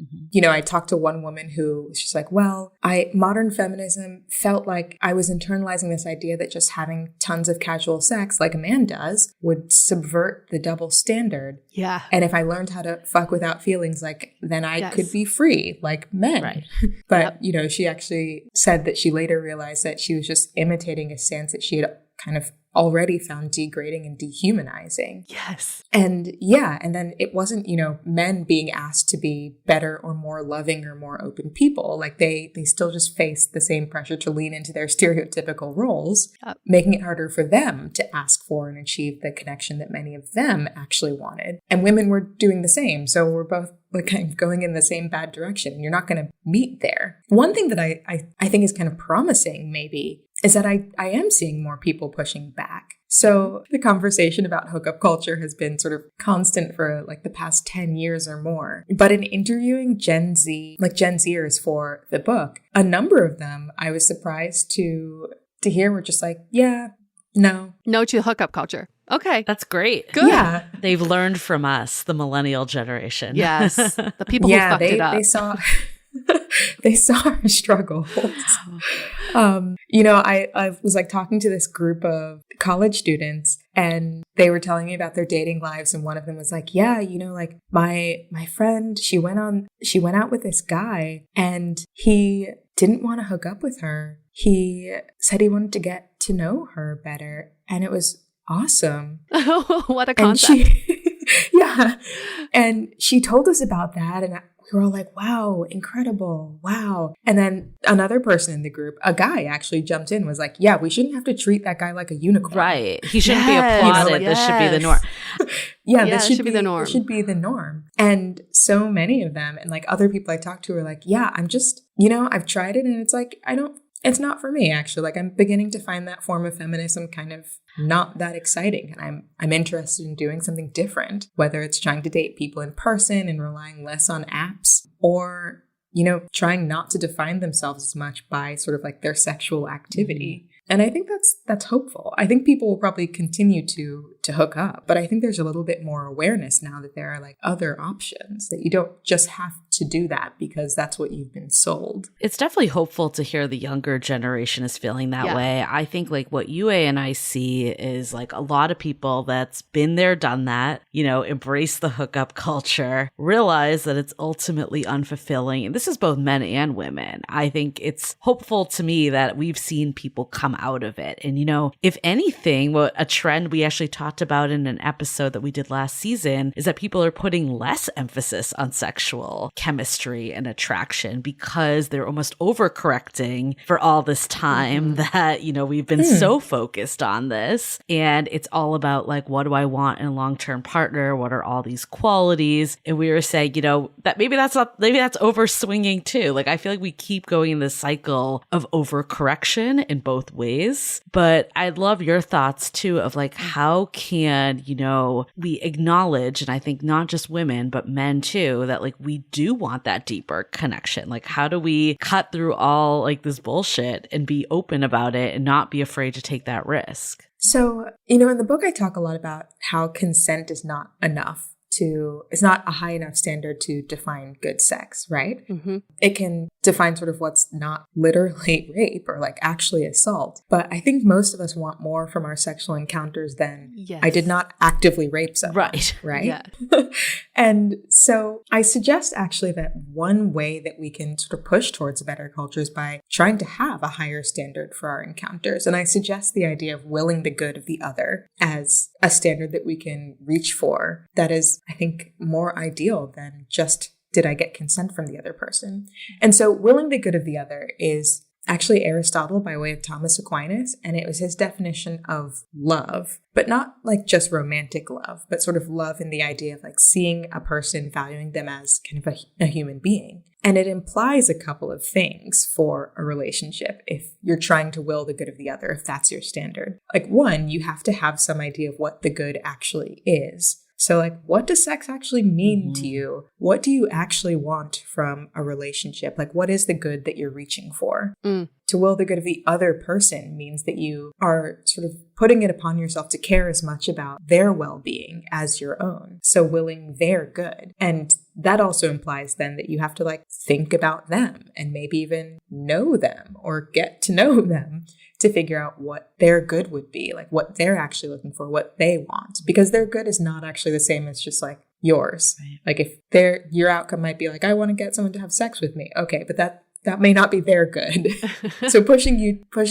I talked to one woman who was just like, well, modern feminism felt like I was internalizing this idea that just having tons of casual sex like a man does would subvert the double standard. Yeah. And if I learned how to fuck without feelings, like then I could be free like men. Right. But, she actually said that she later realized that she was just imitating a stance that she had kind of already found degrading and dehumanizing. Yes. And then it wasn't, men being asked to be better or more loving or more open people. Like they still just faced the same pressure to lean into their stereotypical roles, making it harder for them to ask for and achieve the connection that many of them actually wanted. And women were doing the same. So we're both like kind of going in the same bad direction, and you're not going to meet there. One thing that I think is kind of promising maybe is that I am seeing more people pushing back. So the conversation about hookup culture has been sort of constant for like the past 10 years or more. But in interviewing Gen Zers for the book, a number of them I was surprised to hear were just like, yeah, no. No to hookup culture. Okay. That's great. Good. Yeah. They've learned from us, the millennial generation. Yes. The people who fucked it up. They saw... They saw our struggles. I was like talking to this group of college students, and they were telling me about their dating lives. And one of them was like, yeah, like my friend, she went out with this guy, and he didn't want to hook up with her. He said he wanted to get to know her better. And it was awesome. What a concept. Yeah. And she told us about that. And we were all like, wow, incredible. Wow. And then another person in the group, a guy actually jumped in, was like, yeah, we shouldn't have to treat that guy like a unicorn. Right. He shouldn't be applauded. This should be the norm. This should be the norm. It should be the norm. And so many of them, and like other people I talked to, were like, yeah, I'm just, I've tried it, and it's like, it's not for me, actually. Like, I'm beginning to find that form of feminism kind of not that exciting. And I'm interested in doing something different, whether it's trying to date people in person and relying less on apps, or, trying not to define themselves as much by sort of like their sexual activity. And I think that's hopeful. I think people will probably continue to hook up, but I think there's a little bit more awareness now that there are like other options, that you don't just have to do that because that's what you've been sold. It's definitely hopeful to hear the younger generation is feeling that way. I think like what UA and I see is like a lot of people that's been there, done that, embrace the hookup culture, realize that it's ultimately unfulfilling. And this is both men and women. I think it's hopeful to me that we've seen people come out of it. And, if anything, what a trend we actually talked about in an episode that we did last season is that people are putting less emphasis on sexual chemistry and attraction because they're almost overcorrecting for all this time that, we've been so focused on this. And it's all about like, what do I want in a long-term partner? What are all these qualities? And we were saying, that maybe that's overswinging too. Like, I feel like we keep going in this cycle of overcorrection in both ways. But I'd love your thoughts too of like, how can, we acknowledge, and I think not just women, but men too, that like we do want that deeper connection. Like, how do we cut through all like this bullshit and be open about it and not be afraid to take that risk? So, in the book, I talk a lot about how consent is not enough. It's not a high enough standard to define good sex, right? Mm-hmm. It can define sort of what's not literally rape or like actually assault. But I think most of us want more from our sexual encounters than I did not actively rape someone. Right? Yeah. And so I suggest actually that one way that we can sort of push towards a better culture is by trying to have a higher standard for our encounters. And I suggest the idea of willing the good of the other as a standard that we can reach for that is, I think, more ideal than just, did I get consent from the other person? And so willing the good of the other is actually Aristotle by way of Thomas Aquinas. And it was his definition of love, but not like just romantic love, but sort of love in the idea of like seeing a person, valuing them as kind of a human being. And it implies a couple of things for a relationship if you're trying to will the good of the other, if that's your standard. Like, one, you have to have some idea of what the good actually is. So like, what does sex actually mean to you? What do you actually want from a relationship? Like, what is the good that you're reaching for? To will the good of the other person means that you are sort of putting it upon yourself to care as much about their well-being as your own. So willing their good. And that also implies then that you have to like think about them and maybe even know them or get to know them to figure out what their good would be, like what they're actually looking for, what they want, because their good is not actually the same as just like yours. Right. Like if your outcome might be like, I want to get someone to have sex with me. Okay, but that may not be their good. So pushing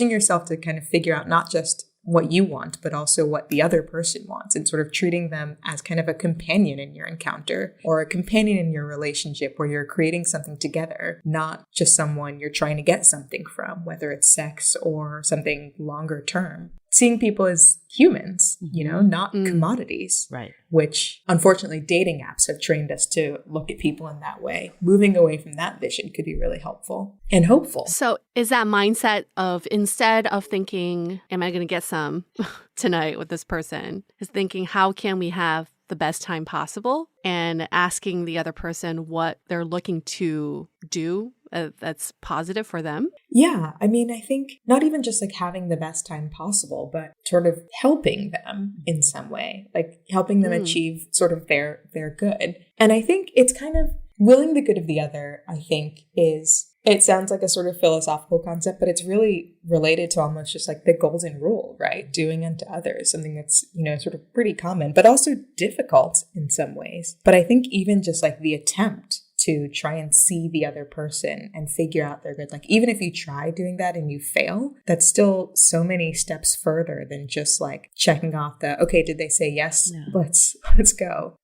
yourself to kind of figure out not just what you want, but also what the other person wants, and sort of treating them as kind of a companion in your encounter or a companion in your relationship where you're creating something together, not just someone you're trying to get something from, whether it's sex or something longer term. Seeing people as humans, not commodities, right? Which unfortunately dating apps have trained us to look at people in that way. Moving away from that vision could be really helpful and hopeful. So is that mindset of, instead of thinking, am I going to get some tonight with this person, is thinking, how can we have the best time possible, and asking the other person what they're looking to do that's positive for them? Yeah. I mean, I think not even just like having the best time possible, but sort of helping them in some way, like helping them achieve sort of their good. And I think it's kind of, willing the good of the other, I think, it sounds like a sort of philosophical concept, but it's really related to almost just like the golden rule, right? Doing unto others, something that's, sort of pretty common, but also difficult in some ways. But I think even just like the attempt to try and see the other person and figure out their good, like even if you try doing that and you fail, that's still so many steps further than just like checking off the, okay, did they say yes? Yeah. Let's go.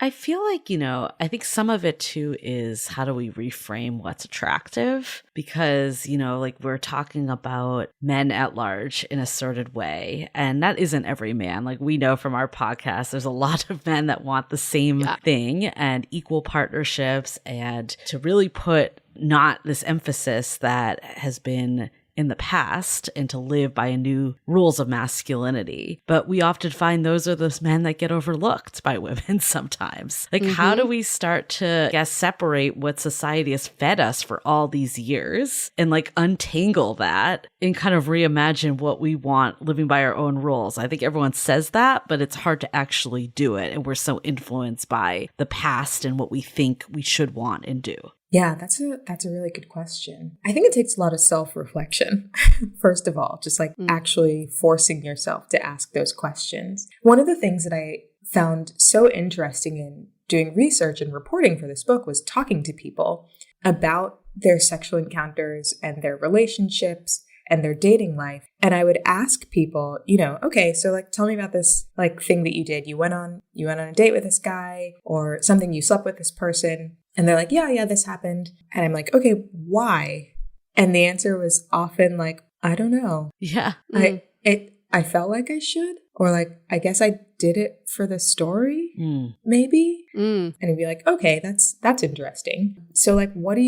I feel like, I think some of it too is how do we reframe what's attractive? Because, like we're talking about men at large in a certain way, and that isn't every man. Like we know from our podcast, there's a lot of men that want the same thing and equal partnerships, and to really put not this emphasis that has been in the past and to live by a new rules of masculinity. But we often find those are those men that get overlooked by women sometimes. Like, how do we start to, separate what society has fed us for all these years and like untangle that and kind of reimagine what we want living by our own rules? I think everyone says that, but it's hard to actually do it. And we're so influenced by the past and what we think we should want and do. Yeah, that's a really good question. I think it takes a lot of self-reflection, first of all, just like actually forcing yourself to ask those questions. One of the things that I found so interesting in doing research and reporting for this book was talking to people about their sexual encounters and their relationships and their dating life. And I would ask people, okay, so like, tell me about this like thing that you did. You went on a date with this guy, or something, you slept with this person. And they're like, yeah, this happened. And I'm like, okay, why? And the answer was often like, I don't know. Yeah. I felt like I should, or like, I guess I did it for the story, maybe. And I'd be like, okay, that's interesting. So like, what do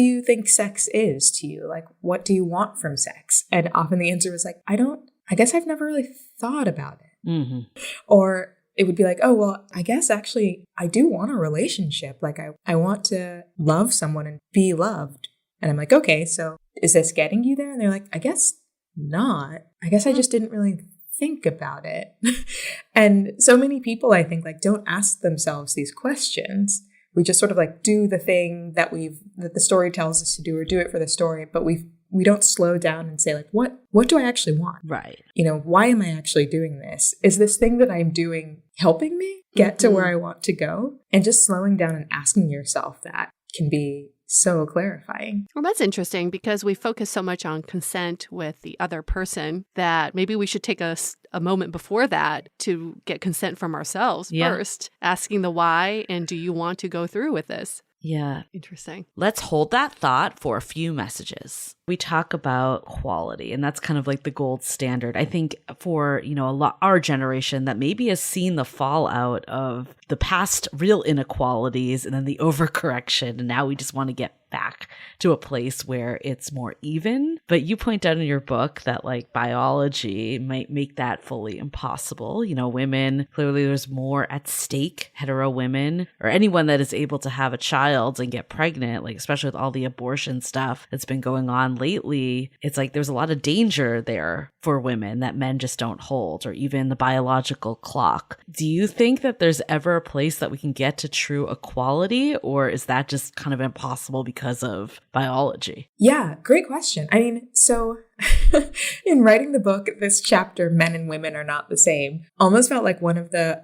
you think sex is to you? Like, what do you want from sex? And often the answer was like, I guess I've never really thought about it. Or it would be like, oh, well, I guess actually I do want a relationship. Like I want to love someone and be loved. And I'm like, okay, so is this getting you there? And they're like, I guess not. I guess I just didn't really think about it. And so many people, I think, like don't ask themselves these questions. We just sort of like do the thing that the story tells us to do, or do it for the story, but we don't slow down and say like, what do I actually want? Right. Why am I actually doing this? Is this thing that I'm doing helping me get to where I want to go? And just slowing down and asking yourself that can be so clarifying. Well, that's interesting because we focus so much on consent with the other person that maybe we should take a moment before that to get consent from ourselves first, asking the why and do you want to go through with this? Yeah. Interesting. Let's hold that thought for a few messages. We talk about equality, and that's kind of like the gold standard. I think for, our generation that maybe has seen the fallout of the past real inequalities and then the overcorrection, and now we just want to get back to a place where it's more even. But you point out in your book that like biology might make that fully impossible. Women, clearly there's more at stake. Hetero women, or anyone that is able to have a child and get pregnant, like especially with all the abortion stuff that's been going on lately, it's like there's a lot of danger there for women that men just don't hold, or even the biological clock. Do you think that there's ever a place that we can get to true equality, or is that just kind of impossible because of biology? Yeah, great question. I mean, so in writing the book, this chapter, Men and Women Are Not the Same, almost felt like one of the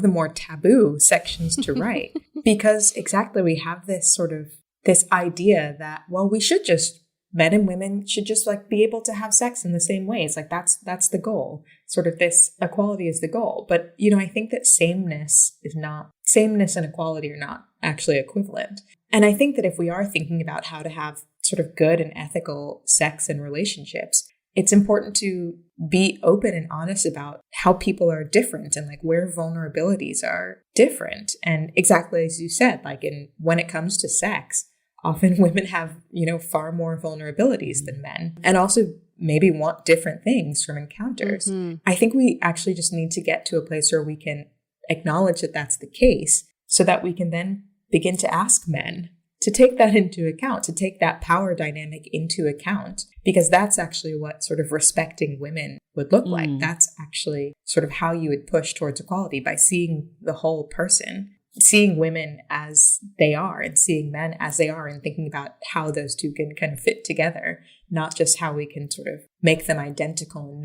more taboo sections to write, because exactly we have this idea that, well, men and women should just like be able to have sex in the same ways. Like that's the goal. Sort of this equality is the goal. But, I think that sameness and equality are not actually equivalent. And I think that if we are thinking about how to have sort of good and ethical sex and relationships, it's important to be open and honest about how people are different and like where vulnerabilities are different. And exactly as you said, like when it comes to sex, often women have, far more vulnerabilities than men, and also maybe want different things from encounters. I think we actually just need to get to a place where we can acknowledge that that's the case, so that we can then begin to ask men to take that into account, to take that power dynamic into account, because that's actually what sort of respecting women would look like. That's actually sort of how you would push towards equality, by seeing the whole person. seeing women as they are and seeing men as they are and thinking about how those two can kind of fit together, not just how we can sort of make them identical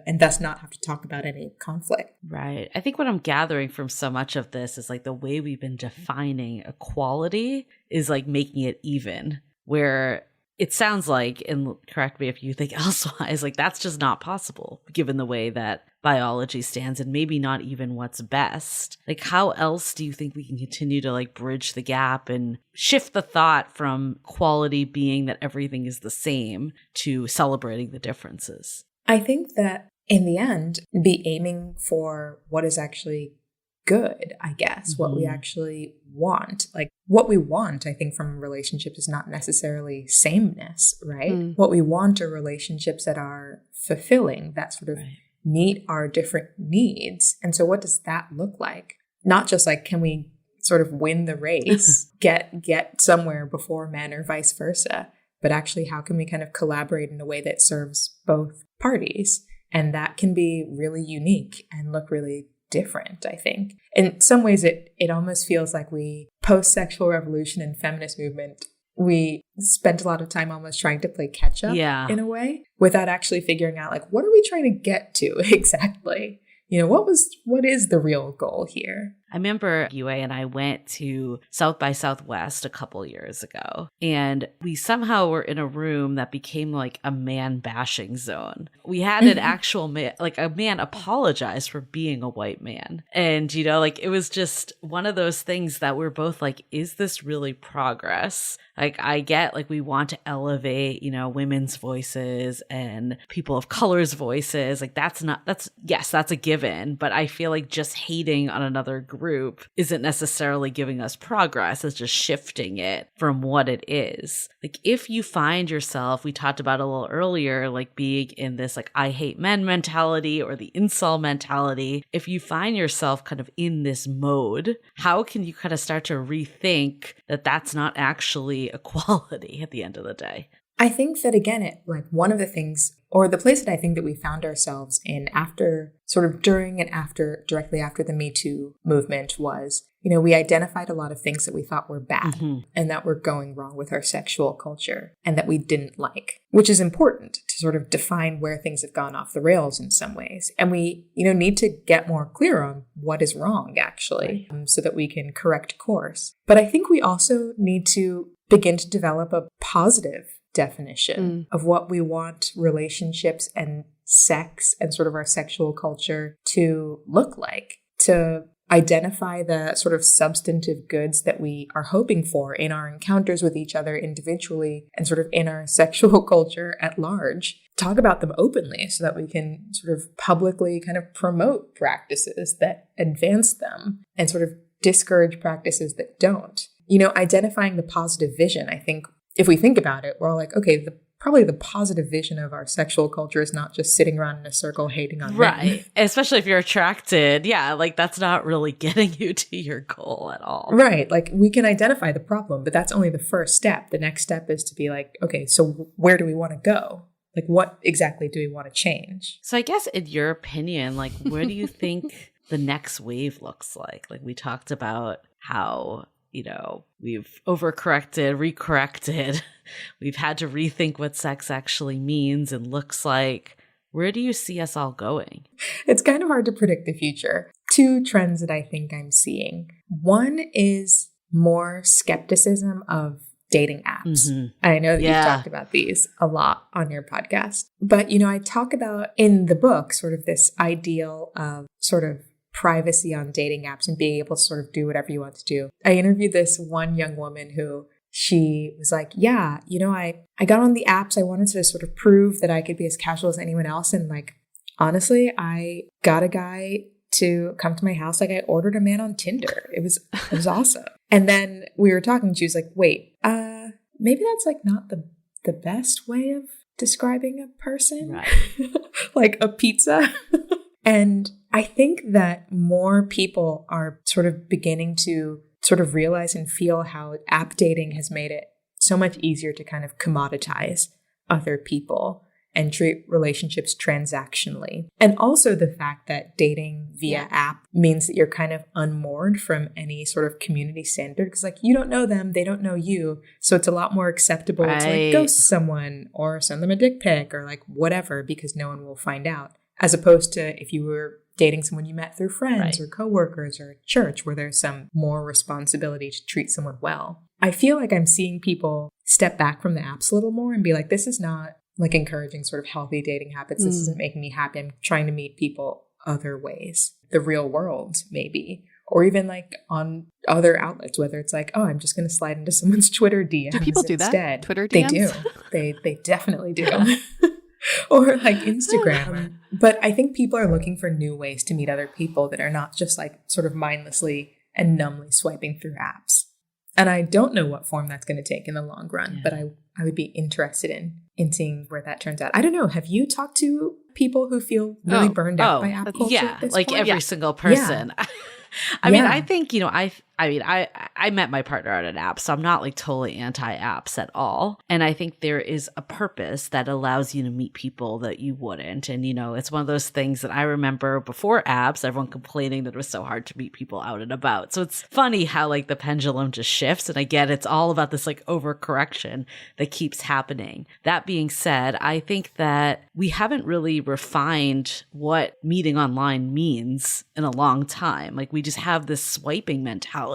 and thus not have to talk about any conflict. Right. I think what I'm gathering from so much of this is like the way we've been defining equality is like making it even, where it sounds like, and correct me if you think elsewise, like that's just not possible given the way that biology stands and maybe not even what's best. Like how else do you think we can continue to like bridge the gap and shift the thought from quality being that everything is the same to celebrating the differences? I think that in the end, be aiming for what is actually good, I guess, what we actually want. Like what we want, I think, from relationships is not necessarily sameness, right? What we want are relationships that are fulfilling, that sort of meet our different needs. And so what does that look like? Not just like, can we sort of win the race, get somewhere before men or vice versa, but actually how can we kind of collaborate in a way that serves both parties? And that can be really unique and look really different, I think. In some ways, it almost feels like we, post-sexual revolution and feminist movement, we spent a lot of time almost trying to play catch up in a way without actually figuring out like, what are we trying to get to exactly? You know, what is the real goal here? I remember UA and I went to South by Southwest a couple years ago, and we somehow were in a room that became like a man bashing zone. We had an actual man, like a man apologize for being a white man. And, you know, like it was just one of those things that we're both like, is this really progress? Like I get like we want to elevate, you know, women's voices and people of color's voices. Like that's a given. But I feel like just hating on another group isn't necessarily giving us progress. It's just shifting it from what it is. Like if you find yourself, we talked about a little earlier, like being in this like I hate men mentality or the incel mentality. If you find yourself kind of in this mode, how can you kind of start to rethink that that's not actually equality at the end of the day? I think that again, one of the things, or the place that I think that we found ourselves in after, sort of during and after, directly after the Me Too movement was, you know, we identified a lot of things that we thought were bad and that were going wrong with our sexual culture and that we didn't like, which is important to sort of define where things have gone off the rails in some ways. And we, you know, need to get more clear on what is wrong actually, so that we can correct course. But I think we also need to begin to develop a positive definition of what we want relationships and sex and sort of our sexual culture to look like, to identify the sort of substantive goods that we are hoping for in our encounters with each other individually and sort of in our sexual culture at large. Talk about them openly so that we can sort of publicly kind of promote practices that advance them and sort of discourage practices that don't. You know, identifying the positive vision, I think, if we think about it, we're all like, okay, probably the positive vision of our sexual culture is not just sitting around in a circle hating on men. Especially if you're attracted. Yeah, like that's not really getting you to your goal at all. Right. Like we can identify the problem, but that's only the first step. The next step is to be like, okay, so where do we want to go? Like what exactly do we want to change? So I guess in your opinion, like where do you think the next wave looks like? Like we talked about how, you know, we've overcorrected, recorrected. We've had to rethink what sex actually means and looks like. Where do you see us all going? It's kind of hard to predict the future. Two trends that I think I'm seeing. One is more skepticism of dating apps. I know that you've talked about these a lot on your podcast. But, you know, I talk about in the book sort of this ideal of sort of privacy on dating apps and being able to sort of do whatever you want to do. I interviewed this one young woman who she was like, yeah, you know, I got on the apps. I wanted to sort of prove that I could be as casual as anyone else. And like, honestly, I got a guy to come to my house. Like I ordered a man on Tinder. It was awesome. And then we were talking. She was like, wait, maybe that's like not the best way of describing a person, right? Like a pizza. And I think that more people are sort of beginning to sort of realize and feel how app dating has made it so much easier to kind of commoditize other people and treat relationships transactionally. And also the fact that dating via app means that you're kind of unmoored from any sort of community standard, because like you don't know them, they don't know you. So it's a lot more acceptable to like ghost someone or send them a dick pic or like whatever, because no one will find out. As opposed to if you were dating someone you met through friends or coworkers or church, where there's some more responsibility to treat someone well. I feel like I'm seeing people step back from the apps a little more and be like, this is not like encouraging sort of healthy dating habits. This isn't making me happy. I'm trying to meet people other ways, the real world maybe, or even like on other outlets, whether it's like, oh, I'm just going to slide into someone's Twitter DMs. Do people do instead. that? Twitter DMs? They do. They definitely do. Or like Instagram. But I think people are looking for new ways to meet other people that are not just like sort of mindlessly and numbly swiping through apps. And I don't know what form that's going to take in the long run, but I would be interested in seeing where that turns out. I don't know. Have you talked to people who feel really burned out by app culture? Yeah, at this like point? every single person. Yeah. I mean, I think, I met my partner on an app, so I'm not like totally anti-apps at all. And I think there is a purpose that allows you to meet people that you wouldn't. And, it's one of those things that I remember before apps, everyone complaining that it was so hard to meet people out and about. So it's funny how like the pendulum just shifts. And I get it's all about this like overcorrection that keeps happening. That being said, I think that we haven't really refined what meeting online means in a long time. Like we just have this swiping mentality.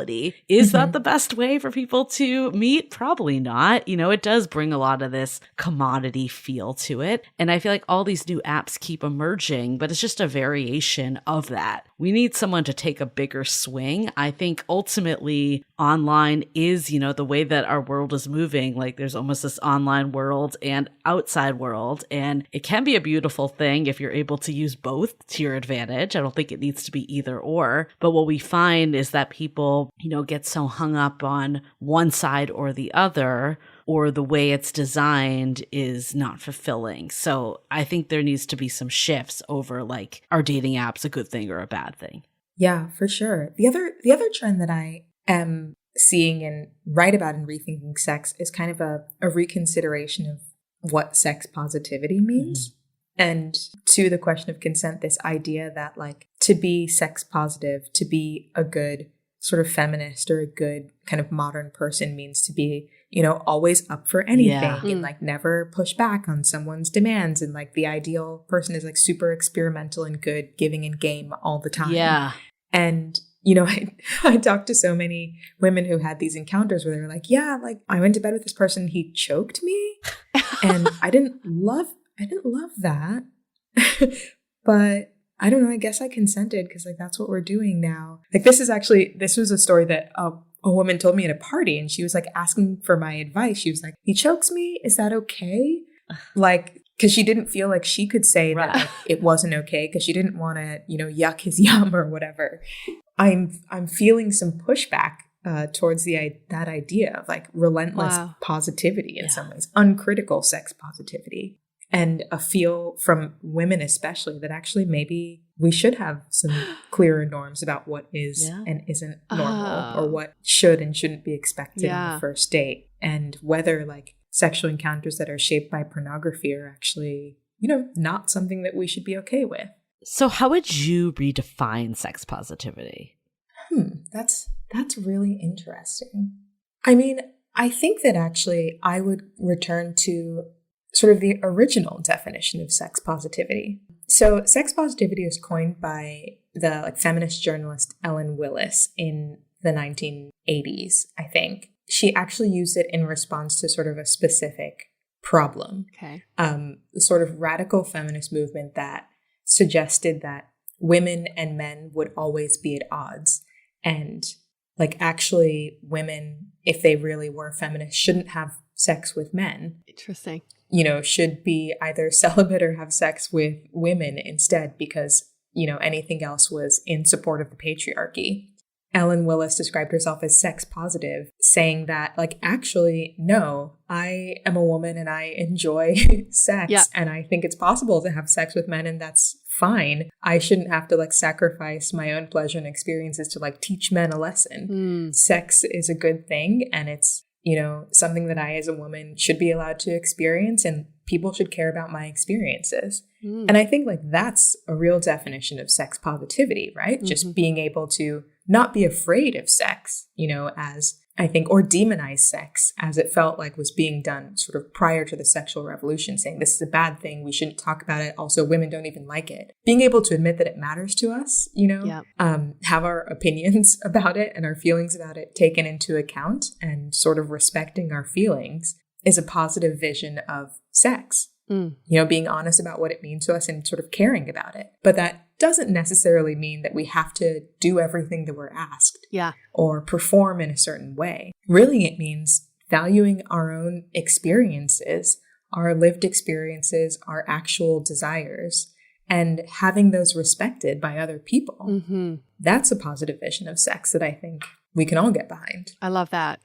Is that the best way for people to meet? Probably not. It does bring a lot of this commodity feel to it. And I feel like all these new apps keep emerging, but it's just a variation of that. We need someone to take a bigger swing. I think ultimately online is, the way that our world is moving. Like there's almost this online world and outside world. And it can be a beautiful thing if you're able to use both to your advantage. I don't think it needs to be either or. But what we find is that people, get so hung up on one side or the other, or the way it's designed is not fulfilling. So I think there needs to be some shifts over like, are dating apps a good thing or a bad thing? Yeah, for sure. The other trend that I am seeing and write about in Rethinking Sex is kind of a reconsideration of what sex positivity means. And to the question of consent, this idea that like to be sex positive, to be a good sort of feminist or a good kind of modern person means to be, always up for anything and like never push back on someone's demands. And like the ideal person is like super experimental and good, giving in game all the time. Yeah. And, I talked to so many women who had these encounters where they were like, yeah, like I went to bed with this person, he choked me and I didn't love that. But I don't know, I guess I consented because like that's what we're doing now. Like this was a story that a woman told me at a party, and she was like asking for my advice. She was like, he chokes me, is that okay? Like, because she didn't feel like she could say that like, it wasn't okay because she didn't want to, yuck his yum or whatever. I'm feeling some pushback towards that idea of like relentless positivity in some ways, uncritical sex positivity. And a feel from women especially that actually maybe we should have some clearer norms about what is and isn't normal, or what should and shouldn't be expected on the first date, and whether like sexual encounters that are shaped by pornography are actually, not something that we should be okay with. So how would you redefine sex positivity? That's really interesting. I mean, I think that actually I would return to sort of the original definition of sex positivity. So sex positivity was coined by the like feminist journalist Ellen Willis in the 1980s, I think. She actually used it in response to sort of a specific problem. Okay. The sort of radical feminist movement that suggested that women and men would always be at odds. And like actually women, if they really were feminists, shouldn't have sex with men. Interesting. Should be either celibate or have sex with women instead because, anything else was in support of the patriarchy. Ellen Willis described herself as sex positive, saying that, like, actually, no, I am a woman and I enjoy sex and I think it's possible to have sex with men and that's fine. I shouldn't have to, like, sacrifice my own pleasure and experiences to, like, teach men a lesson. Sex is a good thing and it's, something that I as a woman should be allowed to experience. And people should care about my experiences. And I think like that's a real definition of sex positivity, right? Just being able to not be afraid of sex, you know, as I think, or demonize sex as it felt like was being done sort of prior to the sexual revolution, saying this is a bad thing, we shouldn't talk about it. Also, women don't even like it. Being able to admit that it matters to us, you know, have our opinions about it and our feelings about it taken into account, and sort of respecting our feelings is a positive vision of sex. You know, being honest about what it means to us and sort of caring about it. But that doesn't necessarily mean that we have to do everything that we're asked or perform in a certain way. Really, it means valuing our own experiences, our lived experiences, our actual desires, and having those respected by other people. That's a positive vision of sex that I think we can all get behind. I love that.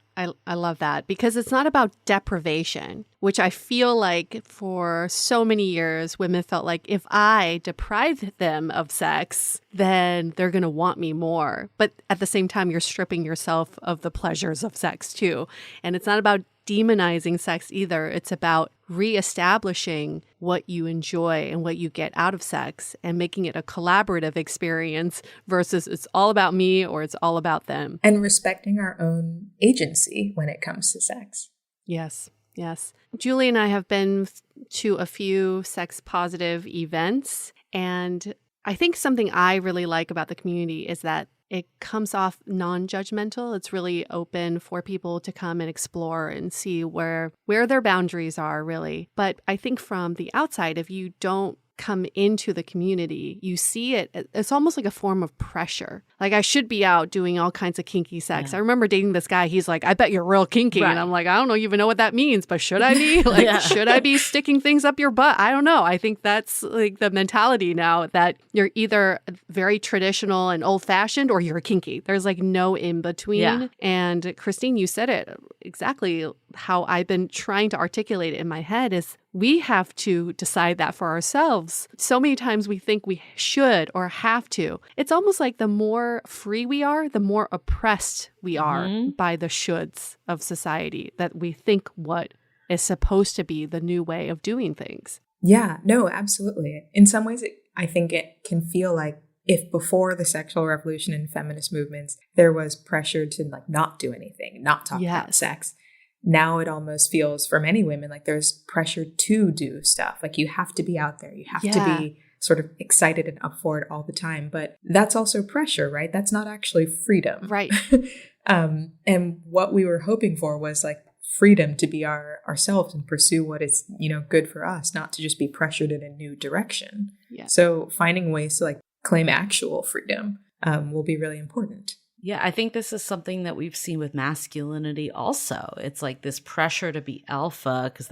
I love that, because it's not about deprivation, which I feel like for so many years, women felt like if I deprive them of sex, then they're going to want me more. But at the same time, you're stripping yourself of the pleasures of sex too. And it's not about demonizing sex either. It's about reestablishing what you enjoy and what you get out of sex and making it a collaborative experience versus it's all about me or it's all about them. And respecting our own agency when it comes to sex. Yes. Yes. Julie and I have been to a few sex positive events, and I think something I really like about the community is that it comes off non-judgmental. It's really open for people to come and explore and see where their boundaries are, really. But I think from the outside, if you don't come into the community, you see it's almost like a form of pressure. Like, I should be out doing all kinds of kinky sex. I remember dating this guy. He's like, I bet you're real kinky. And I'm like, I don't even know what that means, but should I be? Like, should I be sticking things up your butt? I don't know. I think that's like the mentality now, that you're either very traditional and old fashioned or you're kinky. There's like no in between. And Christine, you said it exactly how I've been trying to articulate it in my head is we have to decide that for ourselves. So many times we think we should or have to. It's almost like the more free we are, the more oppressed we are by the shoulds of society, that we think what is supposed to be the new way of doing things. Yeah, no, absolutely. In some ways, I think it can feel like if before the sexual revolution and feminist movements, there was pressure to like not do anything, not talk about sex. Now it almost feels for many women like there's pressure to do stuff. Like you have to be out there. You have to be sort of excited and up for it all the time. But that's also pressure, right? That's not actually freedom. Right. And what we were hoping for was like freedom to be ourselves and pursue what is, you know, good for us, not to just be pressured in a new direction. Yeah. So finding ways to like claim actual freedom will be really important. Yeah, I think this is something that we've seen with masculinity also. It's like this pressure to be alpha, because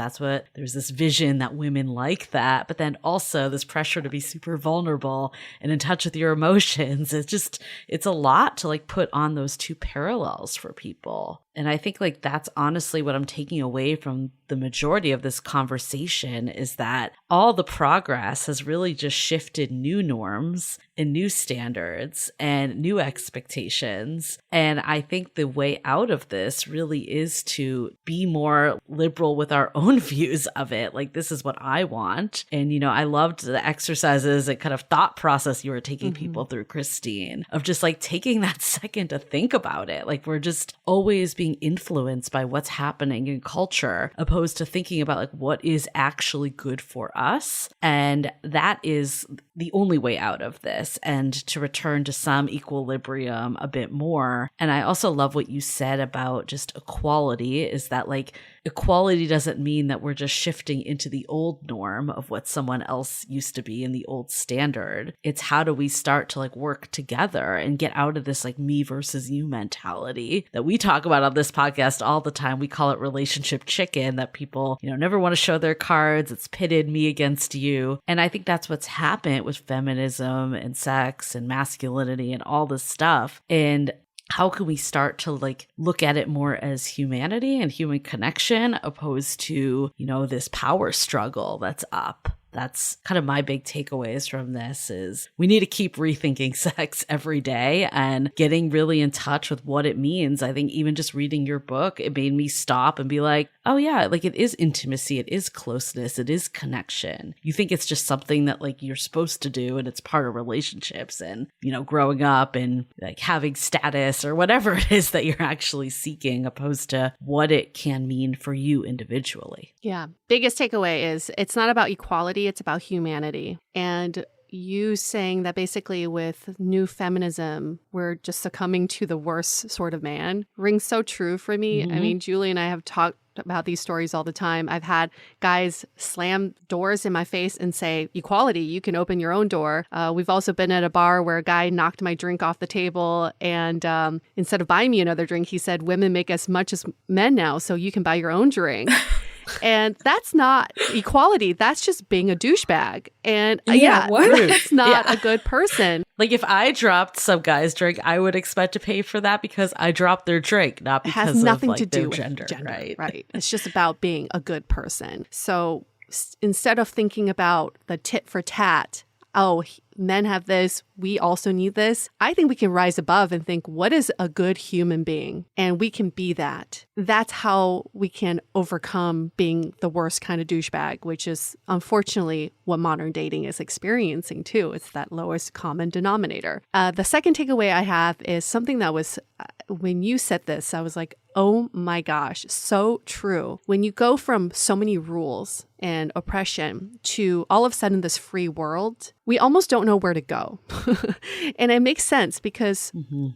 there's this vision that women like that, but then also this pressure to be super vulnerable and in touch with your emotions. It's a lot to like put on those two parallels for people. And I think like that's honestly what I'm taking away from the majority of this conversation is that all the progress has really just shifted new norms and new standards and new expectations. And I think the way out of this really is to be more liberal with our own views of it. Like, this is what I want. And, you know, I loved the exercises and kind of thought process you were taking people through, Christine, of just like taking that second to think about it. Like, we're just always being influenced by what's happening in culture, opposed to thinking about like what is actually good for us. And that is the only way out of this, and to return to some equilibrium a bit more. And I also love what you said about just equality, is that like equality doesn't mean that we're just shifting into the old norm of what someone else used to be in the old standard. It's how do we start to like work together and get out of this like me versus you mentality that we talk about on this podcast all the time. We call it relationship chicken, that people, you know, never want to show their cards. It's pitted me against you. And I think that's what's happened with feminism and sex and masculinity and all this stuff. And how can we start to like look at it more as humanity and human connection, opposed to, you know, this power struggle that's up? That's kind of my big takeaways from this, is we need to keep rethinking sex every day and getting really in touch with what it means. I think even just reading your book, it made me stop and be like, oh yeah, like it is intimacy, it is closeness, it is connection. You think it's just something that like you're supposed to do and it's part of relationships and, you know, growing up and like having status or whatever it is that you're actually seeking, opposed to what it can mean for you individually. Yeah. Biggest takeaway is it's not about equality, it's about humanity. And you saying that basically with new feminism, we're just succumbing to the worst sort of man rings so true for me. I mean, Julie and I have talked about these stories all the time. I've had guys slam doors in my face and say, equality, you can open your own door. We've also been at a bar where a guy knocked my drink off the table and instead of buying me another drink, he said, women make as much as men now, so you can buy your own drink. And that's not equality. That's just being a douchebag. And that's not a good person. Like if I dropped some guy's drink, I would expect to pay for that because I dropped their drink, not because has nothing of like to do their with gender, gender, right? It's just about being a good person. So instead of thinking about the tit for tat, oh, men have this, we also need this. I think we can rise above and think, what is a good human being? And we can be that. That's how we can overcome being the worst kind of douchebag, which is unfortunately what modern dating is experiencing too. It's that lowest common denominator. The second takeaway I have is something that was, when you said this, I was like, oh my gosh, so true. When you go from so many rules and oppression to all of a sudden this free world, we almost don't know where to go. And it makes sense because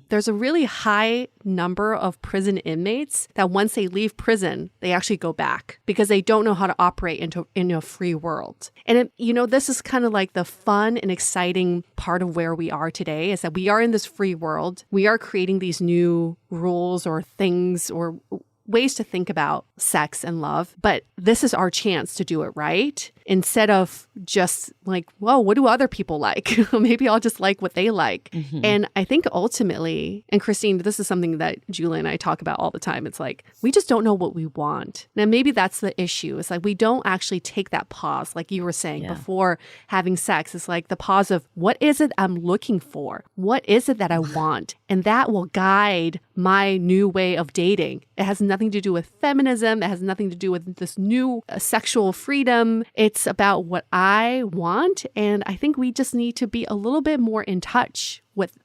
there's a really high number of prison inmates that once they leave prison, they actually go back because they don't know how to operate in a free world. And this is kind of like the fun and exciting part of where we are today is that we are in this free world. We are creating these new rules or things or ways to think about sex and love, but this is our chance to do it right instead of just like, well, what do other people like? Maybe I'll just like what they like. And I think ultimately, and Christine, this is something that Julie and I talk about all the time. It's like, we just don't know what we want. Now, maybe that's the issue. It's like, we don't actually take that pause, like you were saying before having sex. It's like the pause of what is it I'm looking for? What is it that I want? And that will guide my new way of dating. It has nothing to do with feminism. It has nothing to do with this new sexual freedom. It's about what I want. And I think we just need to be a little bit more in touch with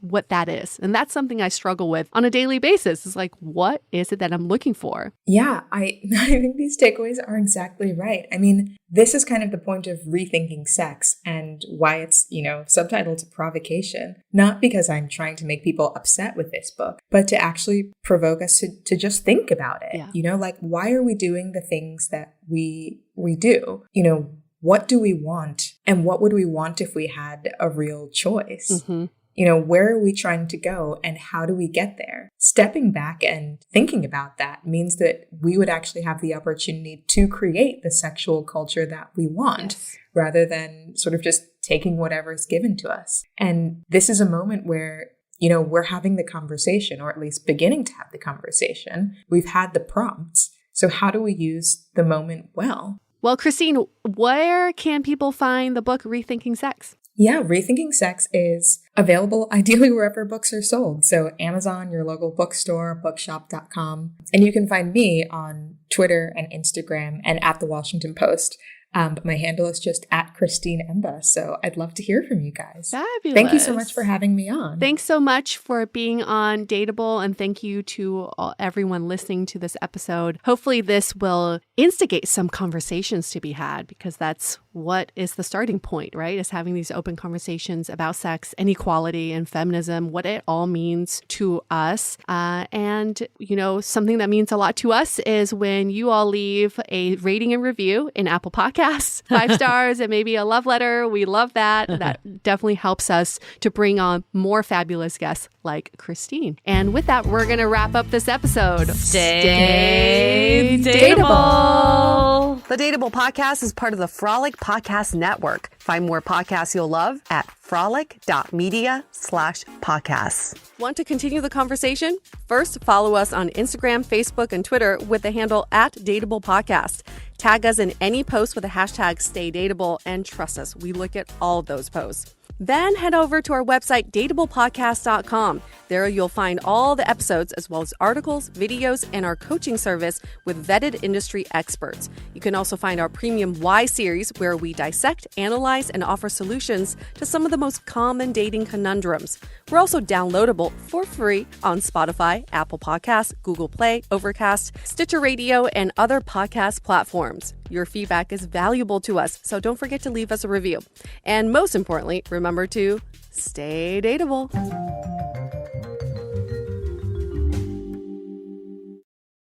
what that is. And that's something I struggle with on a daily basis. It's like, what is it that I'm looking for? Yeah, I think these takeaways are exactly right. I mean, this is kind of the point of rethinking sex and why it's, subtitled to provocation. Not because I'm trying to make people upset with this book, but to actually provoke us to just think about it. Yeah. Like, why are we doing the things that we do? What do we want? And what would we want if we had a real choice? Where are we trying to go and how do we get there? Stepping back and thinking about that means that we would actually have the opportunity to create the sexual culture that we want rather than sort of just taking whatever is given to us. And this is a moment where we're having the conversation, or at least beginning to have the conversation. We've had the prompts. So how do we use the moment well? Well, Christine, where can people find the book Rethinking Sex? Yeah, Rethinking Sex is available ideally wherever books are sold. So Amazon, your local bookstore, bookshop.com. And you can find me on Twitter and Instagram and at The Washington Post. But my handle is just at Christine Emba. So I'd love to hear from you guys. Fabulous. Thank you so much for having me on. Thanks so much for being on Dateable. And thank you to everyone listening to this episode. Hopefully this will instigate some conversations to be had because that's what is the starting point, right? Is having these open conversations about sex and equality and feminism, what it all means to us. And something that means a lot to us is when you all leave a rating and review in Apple Podcasts, 5 stars and maybe a love letter. We love that. That definitely helps us to bring on more fabulous guests like Christine. And with that, we're going to wrap up this episode. Stay dateable. The Dateable Podcast is part of the Frolic Podcast Network. Find more podcasts you'll love at frolic.media/podcasts. Want to continue the conversation? First, follow us on Instagram, Facebook, and Twitter with the handle @Dateable Podcast. Tag us in any post with the hashtag StayDateable, and trust us, we look at all of those posts. Then head over to our website, dateablepodcast.com. There you'll find all the episodes as well as articles, videos, and our coaching service with vetted industry experts. You can also find our premium Why series, where we dissect, analyze, and offer solutions to some of the most common dating conundrums. We're also downloadable for free on Spotify, Apple Podcasts, Google Play, Overcast, Stitcher Radio, and other podcast platforms. Your feedback is valuable to us, so don't forget to leave us a review. And most importantly, remember to stay dateable.